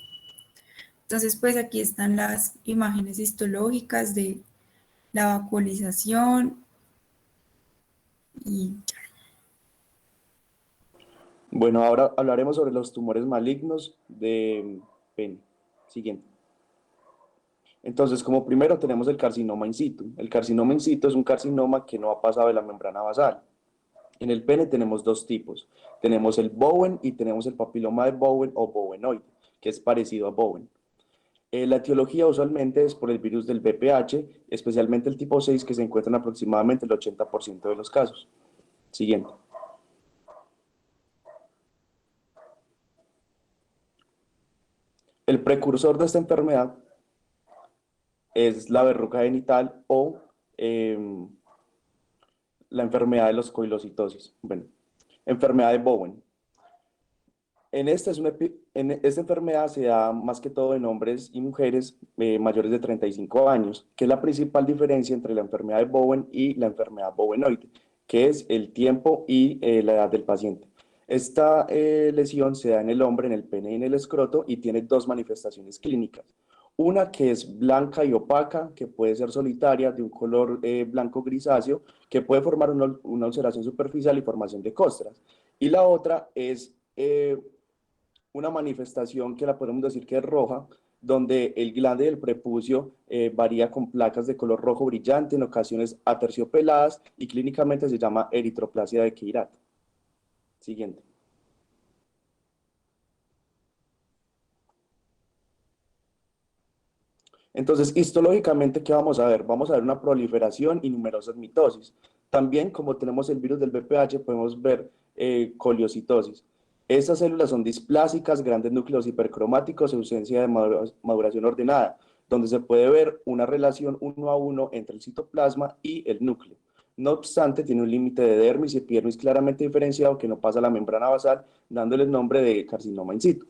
Entonces, pues aquí están las imágenes histológicas de la vacuolización y Bueno, ahora hablaremos sobre los tumores malignos de pene. Siguiente. Entonces, como primero tenemos el carcinoma in situ. El carcinoma in situ es un carcinoma que no ha pasado de la membrana basal. En el pene tenemos dos tipos. Tenemos el Bowen y tenemos el papiloma de Bowen o bowenoide, que es parecido a Bowen. La etiología usualmente es por el virus del VPH, especialmente el tipo 6, que se encuentra en aproximadamente el 80% de los casos. Siguiente. El precursor de esta enfermedad es la verruga genital o la enfermedad de los coilocitosis. Bueno, enfermedad de Bowen. En esta enfermedad se da más que todo en hombres y mujeres mayores de 35 años, que es la principal diferencia entre la enfermedad de Bowen y la enfermedad bowenoide, que es el tiempo y la edad del paciente. Esta lesión se da en el hombre, en el pene y en el escroto, y tiene dos manifestaciones clínicas. Una que es blanca y opaca, que puede ser solitaria, de un color blanco grisáceo, que puede formar una ulceración superficial y formación de costras. Y la otra es una manifestación que la podemos decir que es roja, donde el glande del prepucio varía con placas de color rojo brillante, en ocasiones aterciopeladas, y clínicamente se llama eritroplasia de Chiari. Siguiente. Entonces, histológicamente, ¿qué vamos a ver? Vamos a ver una proliferación y numerosas mitosis. También, como tenemos el virus del VPH, podemos ver coliocitosis. Estas células son displásicas, grandes núcleos hipercromáticos, ausencia de maduración ordenada, donde se puede ver una relación 1 a 1 entre el citoplasma y el núcleo. No obstante, tiene un límite de dermis y epidermis claramente diferenciado que no pasa a la membrana basal, dándole el nombre de carcinoma in situ.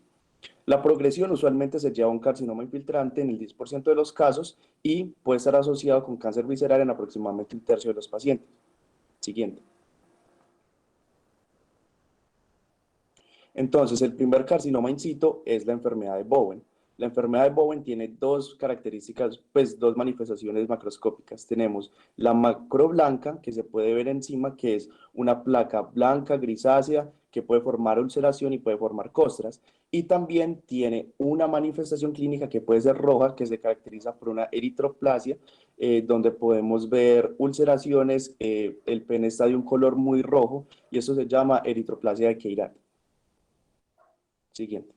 La progresión usualmente se lleva a un carcinoma infiltrante en el 10% de los casos y puede estar asociado con cáncer visceral en aproximadamente un tercio de los pacientes. Siguiente. Entonces, el primer carcinoma in situ es la enfermedad de Bowen. La enfermedad de Bowen tiene dos características, pues dos manifestaciones macroscópicas. Tenemos la macroblanca, que se puede ver encima, que es una placa blanca grisácea que puede formar ulceración y puede formar costras. Y también tiene una manifestación clínica que puede ser roja, que se caracteriza por una eritroplasia, donde podemos ver ulceraciones, el pene está de un color muy rojo y eso se llama eritroplasia de Chiari. Siguiente.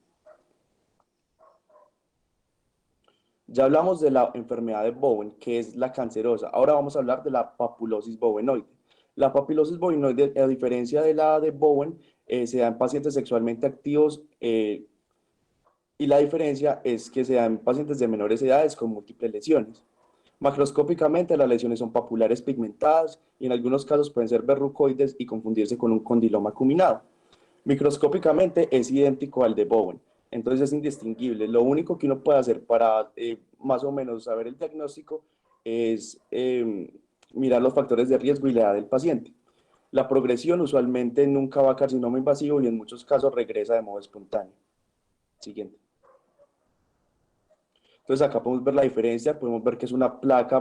Ya hablamos de la enfermedad de Bowen, que es la cancerosa. Ahora vamos a hablar de la papulosis bowenoide. La papulosis bowenoide, a diferencia de la de Bowen, se da en pacientes sexualmente activos y la diferencia es que se da en pacientes de menores edades con múltiples lesiones. Macroscópicamente, las lesiones son papulares pigmentadas y en algunos casos pueden ser verrucoides y confundirse con un condiloma acuminado. Microscópicamente es idéntico al de Bowen, entonces es indistinguible. Lo único que uno puede hacer para más o menos saber el diagnóstico es mirar los factores de riesgo y la edad del paciente. La progresión usualmente nunca va a carcinoma invasivo y en muchos casos regresa de modo espontáneo. Siguiente. Entonces acá podemos ver la diferencia, podemos ver que es una placa,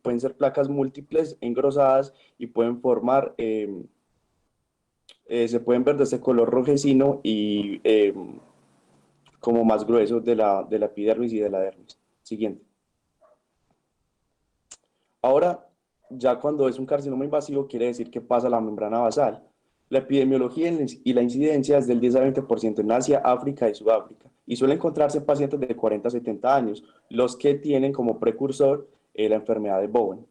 pueden ser placas múltiples, engrosadas y pueden formar... se pueden ver de ese color rojecino y como más grueso de la epidermis y de la dermis. Siguiente. Ahora, ya cuando es un carcinoma invasivo, quiere decir que pasa a la membrana basal. La epidemiología y la incidencia es del 10 a 20% en Asia, África y Sudáfrica, y suele encontrarse en pacientes de 40 a 70 años, los que tienen como precursor la enfermedad de Bowen.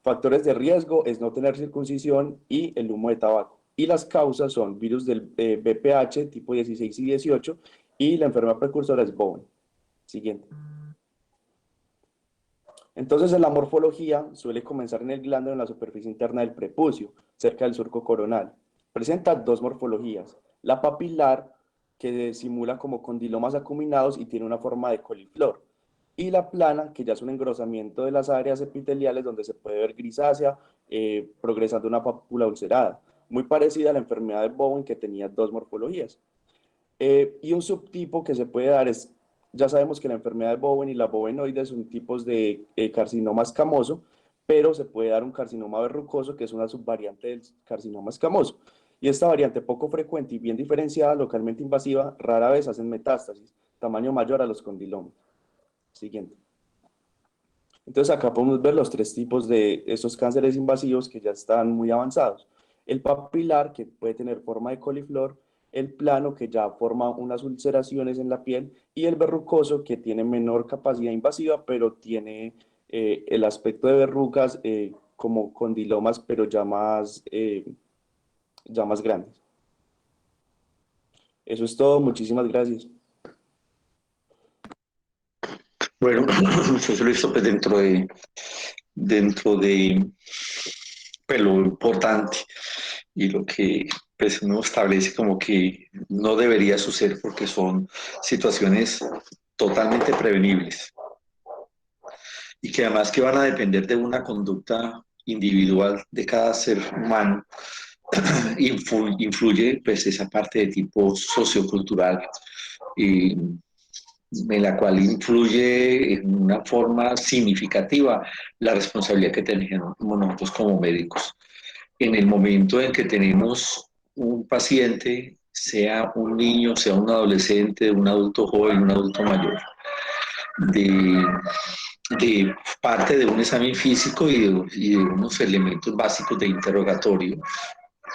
Factores de riesgo es no tener circuncisión y el humo de tabaco. Y las causas son virus del VPH tipo 16 y 18 y la enfermedad precursora es Bowen. Siguiente. Entonces, la morfología suele comenzar en el glande en la superficie interna del prepucio, cerca del surco coronal. Presenta dos morfologías. La papilar, que simula como condilomas acuminados y tiene una forma de coliflor. Y la plana, que ya es un engrosamiento de las áreas epiteliales donde se puede ver grisácea, progresando una pápula ulcerada, muy parecida a la enfermedad de Bowen, que tenía dos morfologías. Y un subtipo que se puede dar es, ya sabemos que la enfermedad de Bowen y la bowenoide son tipos de carcinoma escamoso, pero se puede dar un carcinoma verrucoso, que es una subvariante del carcinoma escamoso. Y esta variante poco frecuente y bien diferenciada, localmente invasiva, rara vez hacen metástasis, tamaño mayor a los condilomas. Siguiente. Entonces acá podemos ver los tres tipos de estos cánceres invasivos que ya están muy avanzados. El papilar, que puede tener forma de coliflor, el plano, que ya forma unas ulceraciones en la piel, y el verrucoso, que tiene menor capacidad invasiva, pero tiene el aspecto de verrugas como condilomas, pero ya más grandes. Eso es todo, muchísimas gracias. Bueno, eso lo hizo pues dentro de pues, lo importante y lo que pues, uno establece como que no debería suceder porque son situaciones totalmente prevenibles y que además que van a depender de una conducta individual de cada ser humano. Influye pues esa parte de tipo sociocultural en la cual influye en una forma significativa la responsabilidad que tenemos nosotros como médicos. En el momento en que tenemos un paciente, sea un niño, sea un adolescente, un adulto joven, un adulto mayor, de parte de un examen físico y de unos elementos básicos de interrogatorio,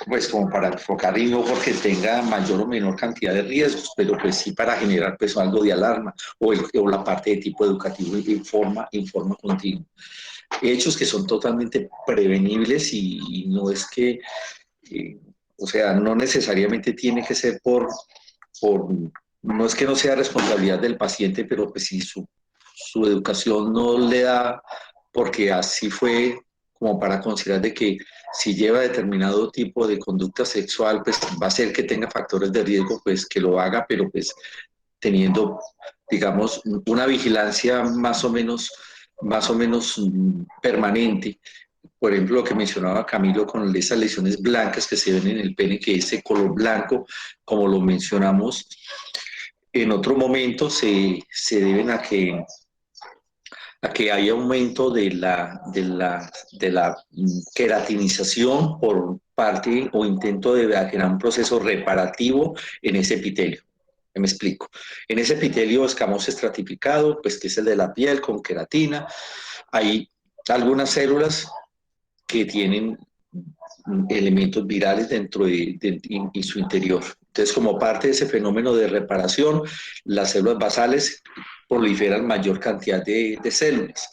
pues como para enfocar y no porque tenga mayor o menor cantidad de riesgos, pero pues sí para generar pues algo de alarma o la parte de tipo educativo informa continua. Hechos que son totalmente prevenibles y no es que, o sea, no necesariamente tiene que ser no es que no sea responsabilidad del paciente, pero pues si su educación no le da, porque así fue como para considerar de que si lleva determinado tipo de conducta sexual, pues va a ser que tenga factores de riesgo, pues que lo haga, pero pues teniendo, digamos, una vigilancia más o menos permanente. Por ejemplo, lo que mencionaba Camilo con esas lesiones blancas que se ven en el pene, que ese color blanco, como lo mencionamos, en otro momento se deben a que hay aumento de la queratinización por parte o intento de generar un proceso reparativo en ese epitelio. Me explico. En ese epitelio escamoso estratificado, pues que es el de la piel con queratina, hay algunas células que tienen elementos virales dentro de su interior. Entonces, como parte de ese fenómeno de reparación, las células basales proliferan mayor cantidad de células.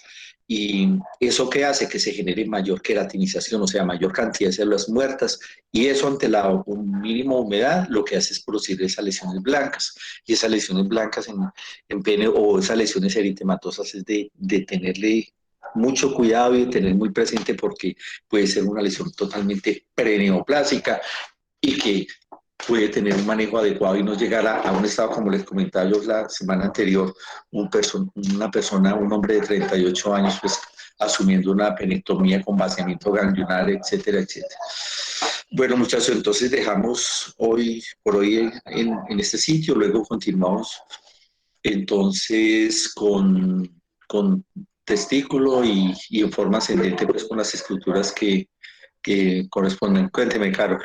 ¿Y eso qué hace? Que se genere mayor queratinización, o sea, mayor cantidad de células muertas. Y eso ante la mínima humedad lo que hace es producir esas lesiones blancas. Y esas lesiones blancas en pene o esas lesiones eritematosas es de tenerle mucho cuidado y de tener muy presente porque puede ser una lesión totalmente preneoplásica y que puede tener un manejo adecuado y no llegar a un estado, como les comentaba yo la semana anterior, un hombre de 38 años, pues asumiendo una penectomía con vaciamiento ganglionar, etcétera, etcétera. Bueno, muchachos, entonces dejamos por hoy en este sitio, luego continuamos entonces con testículo y en forma ascendente, pues con las estructuras que corresponden. Cuénteme, Carol.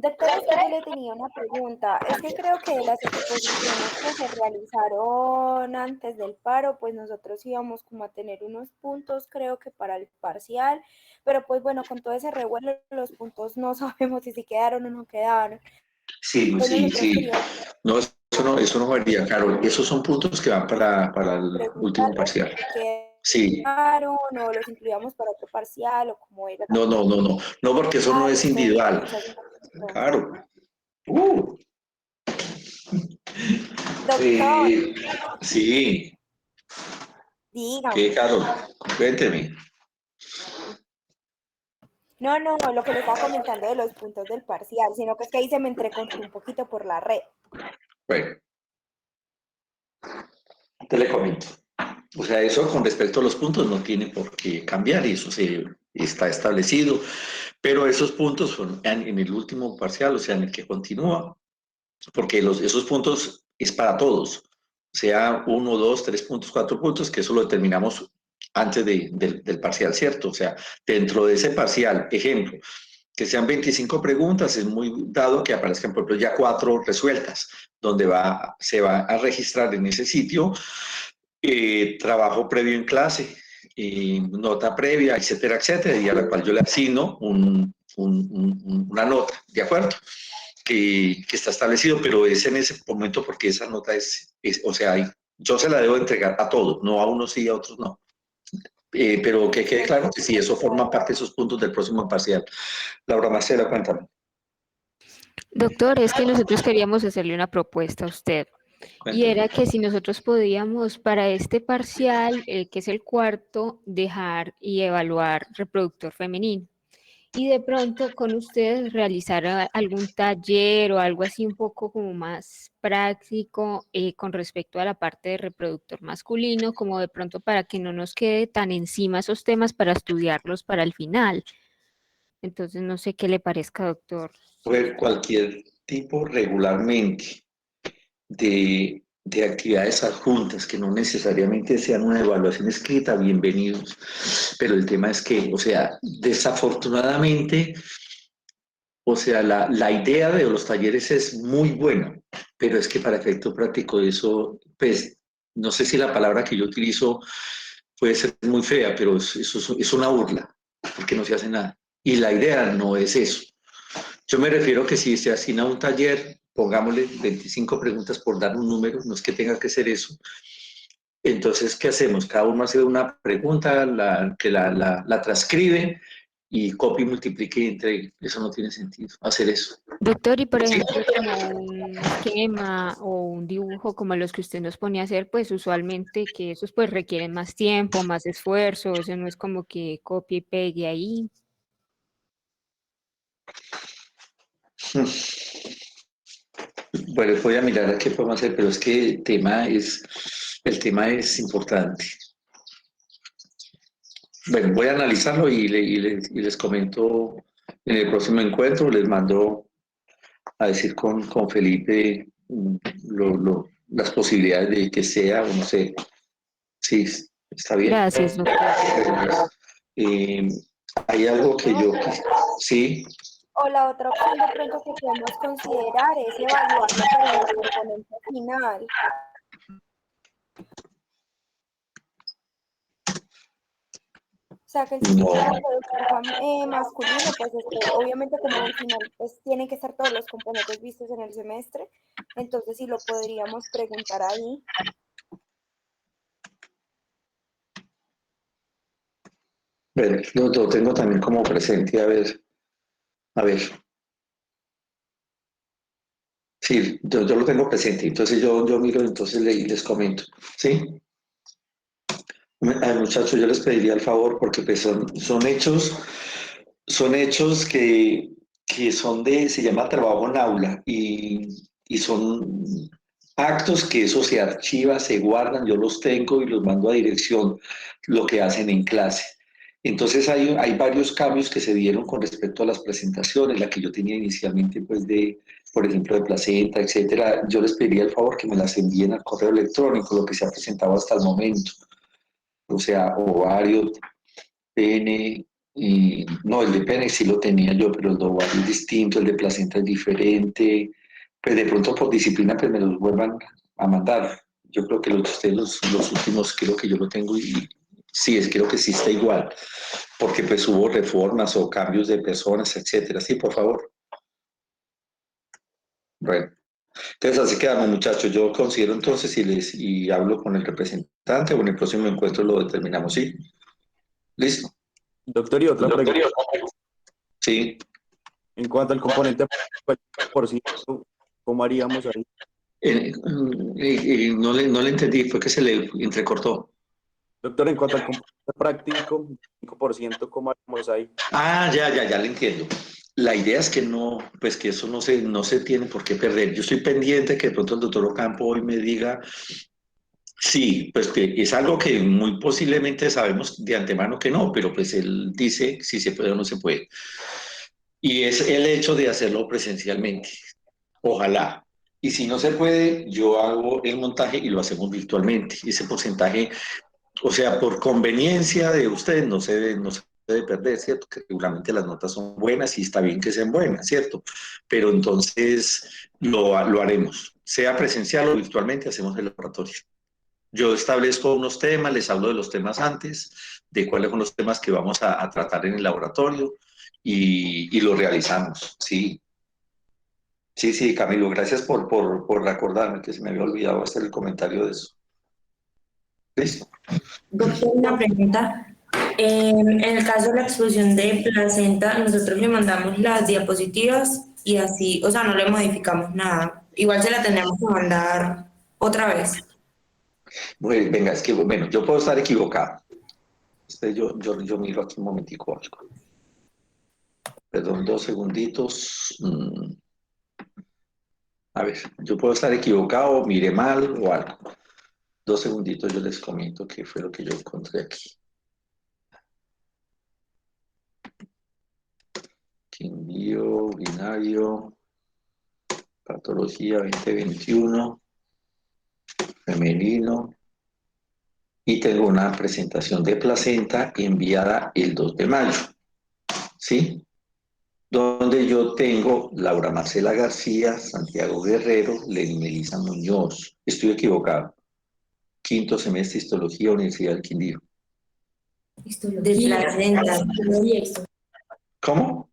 Doctora, es que yo le tenía una pregunta. Es que creo que de las exposiciones que se realizaron antes del paro, pues nosotros íbamos como a tener unos puntos, creo que para el parcial, pero pues bueno, con todo ese revuelo, los puntos no sabemos si quedaron o no quedaron. Sí, Entonces, sí. No, eso no varía, Carol. Esos son puntos que van para el último parcial. Sí. ¿O los incluíamos para otro parcial o cómo era? No, porque eso no es individual. Claro. Doctor. Sí. Dígame. ¿Qué, Carol? Cuénteme. No, lo que le estaba comentando de los puntos del parcial, sino que es que ahí se me entrecortó un poquito por la red. Bueno. Te le comento. O sea, eso con respecto a los puntos no tiene por qué cambiar y eso está establecido, pero esos puntos son en el último parcial, o sea, en el que continúa, porque esos puntos es para todos, sea 1, 2, 3 puntos, 4 puntos, que eso lo determinamos antes del parcial, ¿cierto? O sea, dentro de ese parcial, ejemplo, que sean 25 preguntas, es muy dado que aparezcan, por ejemplo, ya 4 resueltas, donde se va a registrar en ese sitio trabajo previo en clase, nota previa, etcétera, etcétera, y a la cual yo le asigno una nota, ¿de acuerdo? Que está establecido, pero es en ese momento porque esa nota o sea, yo se la debo entregar a todos, no a unos sí y a otros no. Pero que quede claro que sí, eso forma parte de esos puntos del próximo parcial. Laura Marcela, cuéntame. Doctor, es que nosotros queríamos hacerle una propuesta a usted. Y Cuéntame. era que si nosotros podíamos para este parcial, que es el cuarto, dejar y evaluar reproductor femenino. Y de pronto con ustedes realizar algún taller o algo así un poco como más práctico con respecto a la parte de reproductor masculino, como de pronto para que no nos quede tan encima esos temas para estudiarlos para el final. Entonces no sé qué le parezca, doctor. Ver cualquier tipo regularmente de actividades adjuntas que no necesariamente sean una evaluación escrita, bienvenidos. Pero el tema es que, o sea, desafortunadamente, o sea, la idea de los talleres es muy buena, pero es que para efecto práctico eso, pues, no sé si la palabra que yo utilizo puede ser muy fea, pero eso es una burla, porque no se hace nada. Y la idea no es eso. Yo me refiero que si se asigna un taller, pongámosle 25 preguntas por dar un número, no es que tenga que ser eso. Entonces, ¿qué hacemos? Cada uno hace una pregunta, la transcribe y copia y multiplique y entregue. Eso no tiene sentido, hacer eso. Doctor, y por ¿Sí? ejemplo, como un esquema o un dibujo como los que usted nos ponía a hacer, pues usualmente que esos pues requieren más tiempo, más esfuerzo, eso no es como que copie y pegue ahí. Bueno, voy a mirar a qué podemos hacer, pero es que el tema es importante. Bueno, voy a analizarlo y les comento en el próximo encuentro, les mando a decir con Felipe las posibilidades de que sea o no sé. Sí, está bien. Gracias, doctor. Eh, hay algo que yo... Sí, O la otra opción de pronto que podemos considerar es evaluarlo para el componente final. O sea, que el no. reproductor masculino, pues obviamente como en el final pues tienen que estar todos los componentes vistos en el semestre, entonces sí lo podríamos preguntar ahí. Bueno, lo tengo también como presente, a ver. Sí, yo lo tengo presente, entonces yo miro, entonces les comento, ¿sí? Muchachos, yo les pediría el favor porque pues son hechos que son se llama trabajo en aula y son actos que eso se archiva, se guardan, yo los tengo y los mando a dirección, lo que hacen en clase. Entonces hay varios cambios que se dieron con respecto a las presentaciones, la que yo tenía inicialmente pues por ejemplo, de placenta, etcétera. Yo les pediría el favor que me las envíen al correo electrónico, lo que se ha presentado hasta el momento. O sea, ovario, pene, no, el de pene sí lo tenía yo, pero el de ovario es distinto, el de placenta es diferente. Pues de pronto por disciplina pues me los vuelvan a mandar. Yo creo que ustedes los últimos creo que yo lo tengo y sí, creo que sí está igual, porque pues hubo reformas o cambios de personas, etcétera. Sí, por favor. Bueno, entonces así quedamos, muchachos. Yo considero entonces y hablo con el representante o en el próximo encuentro lo determinamos, ¿sí? ¿Listo? Doctor, y otra pregunta. Sí. En cuanto al componente por ciento, ¿cómo haríamos ahí? No le entendí, fue que se le entrecortó. Doctor, en cuanto al componente práctico, 5%, ¿cómo haríamos ahí? Ah, ya le entiendo. La idea es que no, pues que eso no se tiene por qué perder. Yo estoy pendiente que de pronto el doctor Ocampo hoy me diga, sí, pues que es algo que muy posiblemente sabemos de antemano que no, pero pues él dice si se puede o no se puede. Y es el hecho de hacerlo presencialmente. Ojalá. Y si no se puede, yo hago el montaje y lo hacemos virtualmente. Ese porcentaje O sea, por conveniencia de ustedes no se debe perder, ¿cierto? Que regularmente las notas son buenas y está bien que sean buenas, ¿cierto? Pero entonces lo haremos. Sea presencial o virtualmente, hacemos el laboratorio. Yo establezco unos temas, les hablo de los temas antes, de cuáles son los temas que vamos a tratar en el laboratorio y lo realizamos, ¿sí? Sí, sí, Camilo, gracias por recordarme que se me había olvidado hacer el comentario de eso. ¿Listo? Doctor, una pregunta. En el caso de la exposición de placenta, nosotros le mandamos las diapositivas y así, o sea, no le modificamos nada. Igual se la tendremos que mandar otra vez. Pues, venga, es que, bueno, yo puedo estar equivocado. Yo miro aquí un momentico algo. Perdón, 2 segunditos. A ver, yo puedo estar equivocado, mire mal o algo. 2 segunditos, yo les comento qué fue lo que yo encontré aquí. Aquí envío, binario, patología 2021, femenino. Y tengo una presentación de placenta enviada el 2 de mayo, ¿sí? Donde yo tengo Laura Marcela García, Santiago Guerrero, Lenny Melisa Muñoz. Estoy equivocado. 5º semestre Histología, Universidad del Quindío. De placenta. ¿Cómo?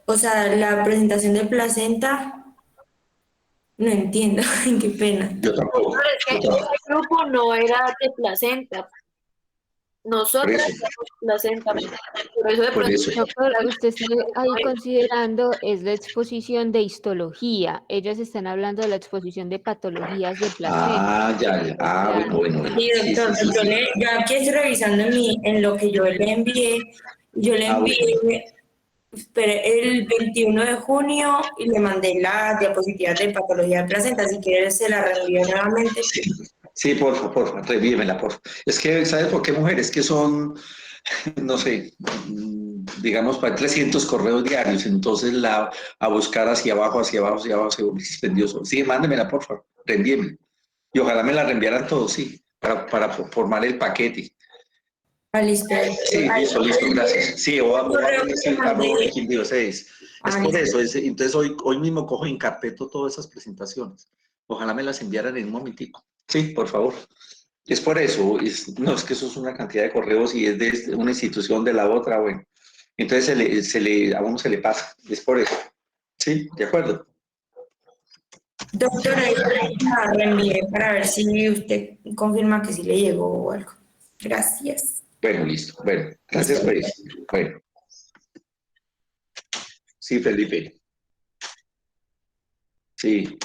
O sea, la presentación de placenta, no entiendo, qué pena. Yo tampoco. Pero es que ese grupo no era de placenta. Nosotros éramos placenta. Por eso de Por pronto eso. Doctor, lo que usted está ahí considerando es la exposición de histología. Ellas están hablando de la exposición de patologías de placenta. Ah, ya. Ah, Ya. bueno. Sí, Sí, doctor, sí, sí. yo aquí estoy revisando en lo que yo le envié. Yo le Ah, bueno. envié el 21 de junio y le mandé la diapositiva de patología de placenta. Si quieres, se la reenvío nuevamente. Sí, por favor, revíemela, por favor. Es que, ¿sabes por qué, mujeres? Que son, no sé, digamos, para 300 correos diarios, entonces a buscar hacia abajo, se vuelve dispendioso. Sí, mándemela, por favor, reenvíemela. Y ojalá me la reenviaran todos, sí, para formar el paquete. Listo. Sí, listo, gracias. Sí, o a mandé. Quindío 6. Es por eso, entonces hoy mismo cojo y encarpeto todas esas presentaciones. Ojalá me las enviaran en un momentico. Sí, por favor. Es por eso, no, es que eso es una cantidad de correos y es de una institución de la otra, bueno. Entonces a uno se le pasa, es por eso. Sí, de acuerdo. Doctora, la reenvié para ver si usted confirma que sí le llegó o algo. Gracias. Bueno, listo. Bueno, gracias por eso. Bueno. Sí, Felipe. Sí.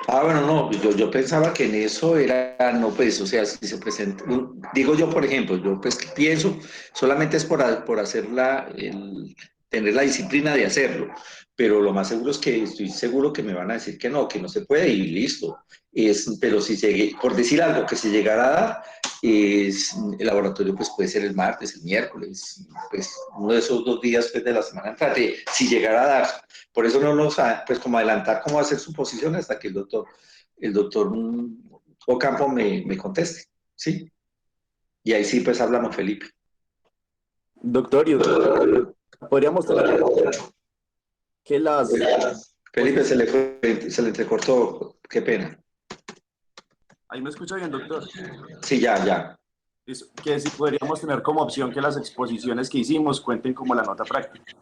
Ah, bueno, no, yo pensaba que en eso era, no, pues, o sea, si se presenta, digo yo, por ejemplo, yo pues pienso, solamente es por hacer tener la disciplina de hacerlo, pero lo más seguro es que estoy seguro que me van a decir que no se puede y listo. Pero si llegue, por decir algo que se llegara a dar, el laboratorio pues puede ser el martes, el miércoles, pues uno de esos 2 días pues, de la semana entrante, si llegara a dar. Por eso no nos, pues como adelantar cómo hacer su posición hasta que el doctor Ocampo me conteste, ¿sí? Y ahí sí, pues hablamos, Felipe. Doctor, podríamos tener que Felipe, se le entrecortó, qué pena. ¿Ahí me escucha bien, doctor? Sí, ya. Que si podríamos tener como opción que las exposiciones que hicimos cuenten como la nota práctica.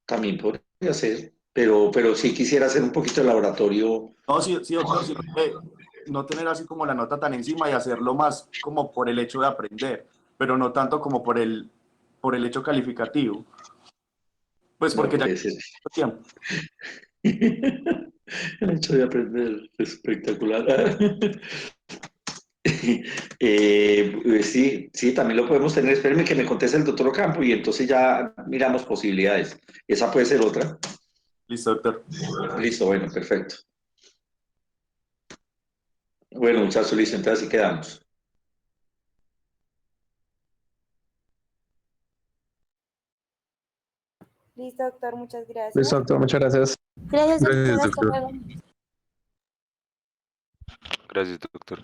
También podría ser, pero sí quisiera hacer un poquito de laboratorio. No, sí, doctor, sí, no tener así como la nota tan encima y hacerlo más como por el hecho de aprender, pero no tanto como por el hecho calificativo. Pues porque no, ya tiempo. El hecho de aprender es espectacular. Sí, también lo podemos tener. Espérenme que me conteste el doctor Ocampo y entonces ya miramos posibilidades. Esa puede ser otra. Listo, doctor. Listo, bueno, perfecto. Bueno, muchachos, listo, entonces así quedamos. Listo, doctor, muchas gracias. Listo, doctor, muchas gracias. Gracias, doctor. Gracias, Hasta doctor. luego. Gracias, doctor.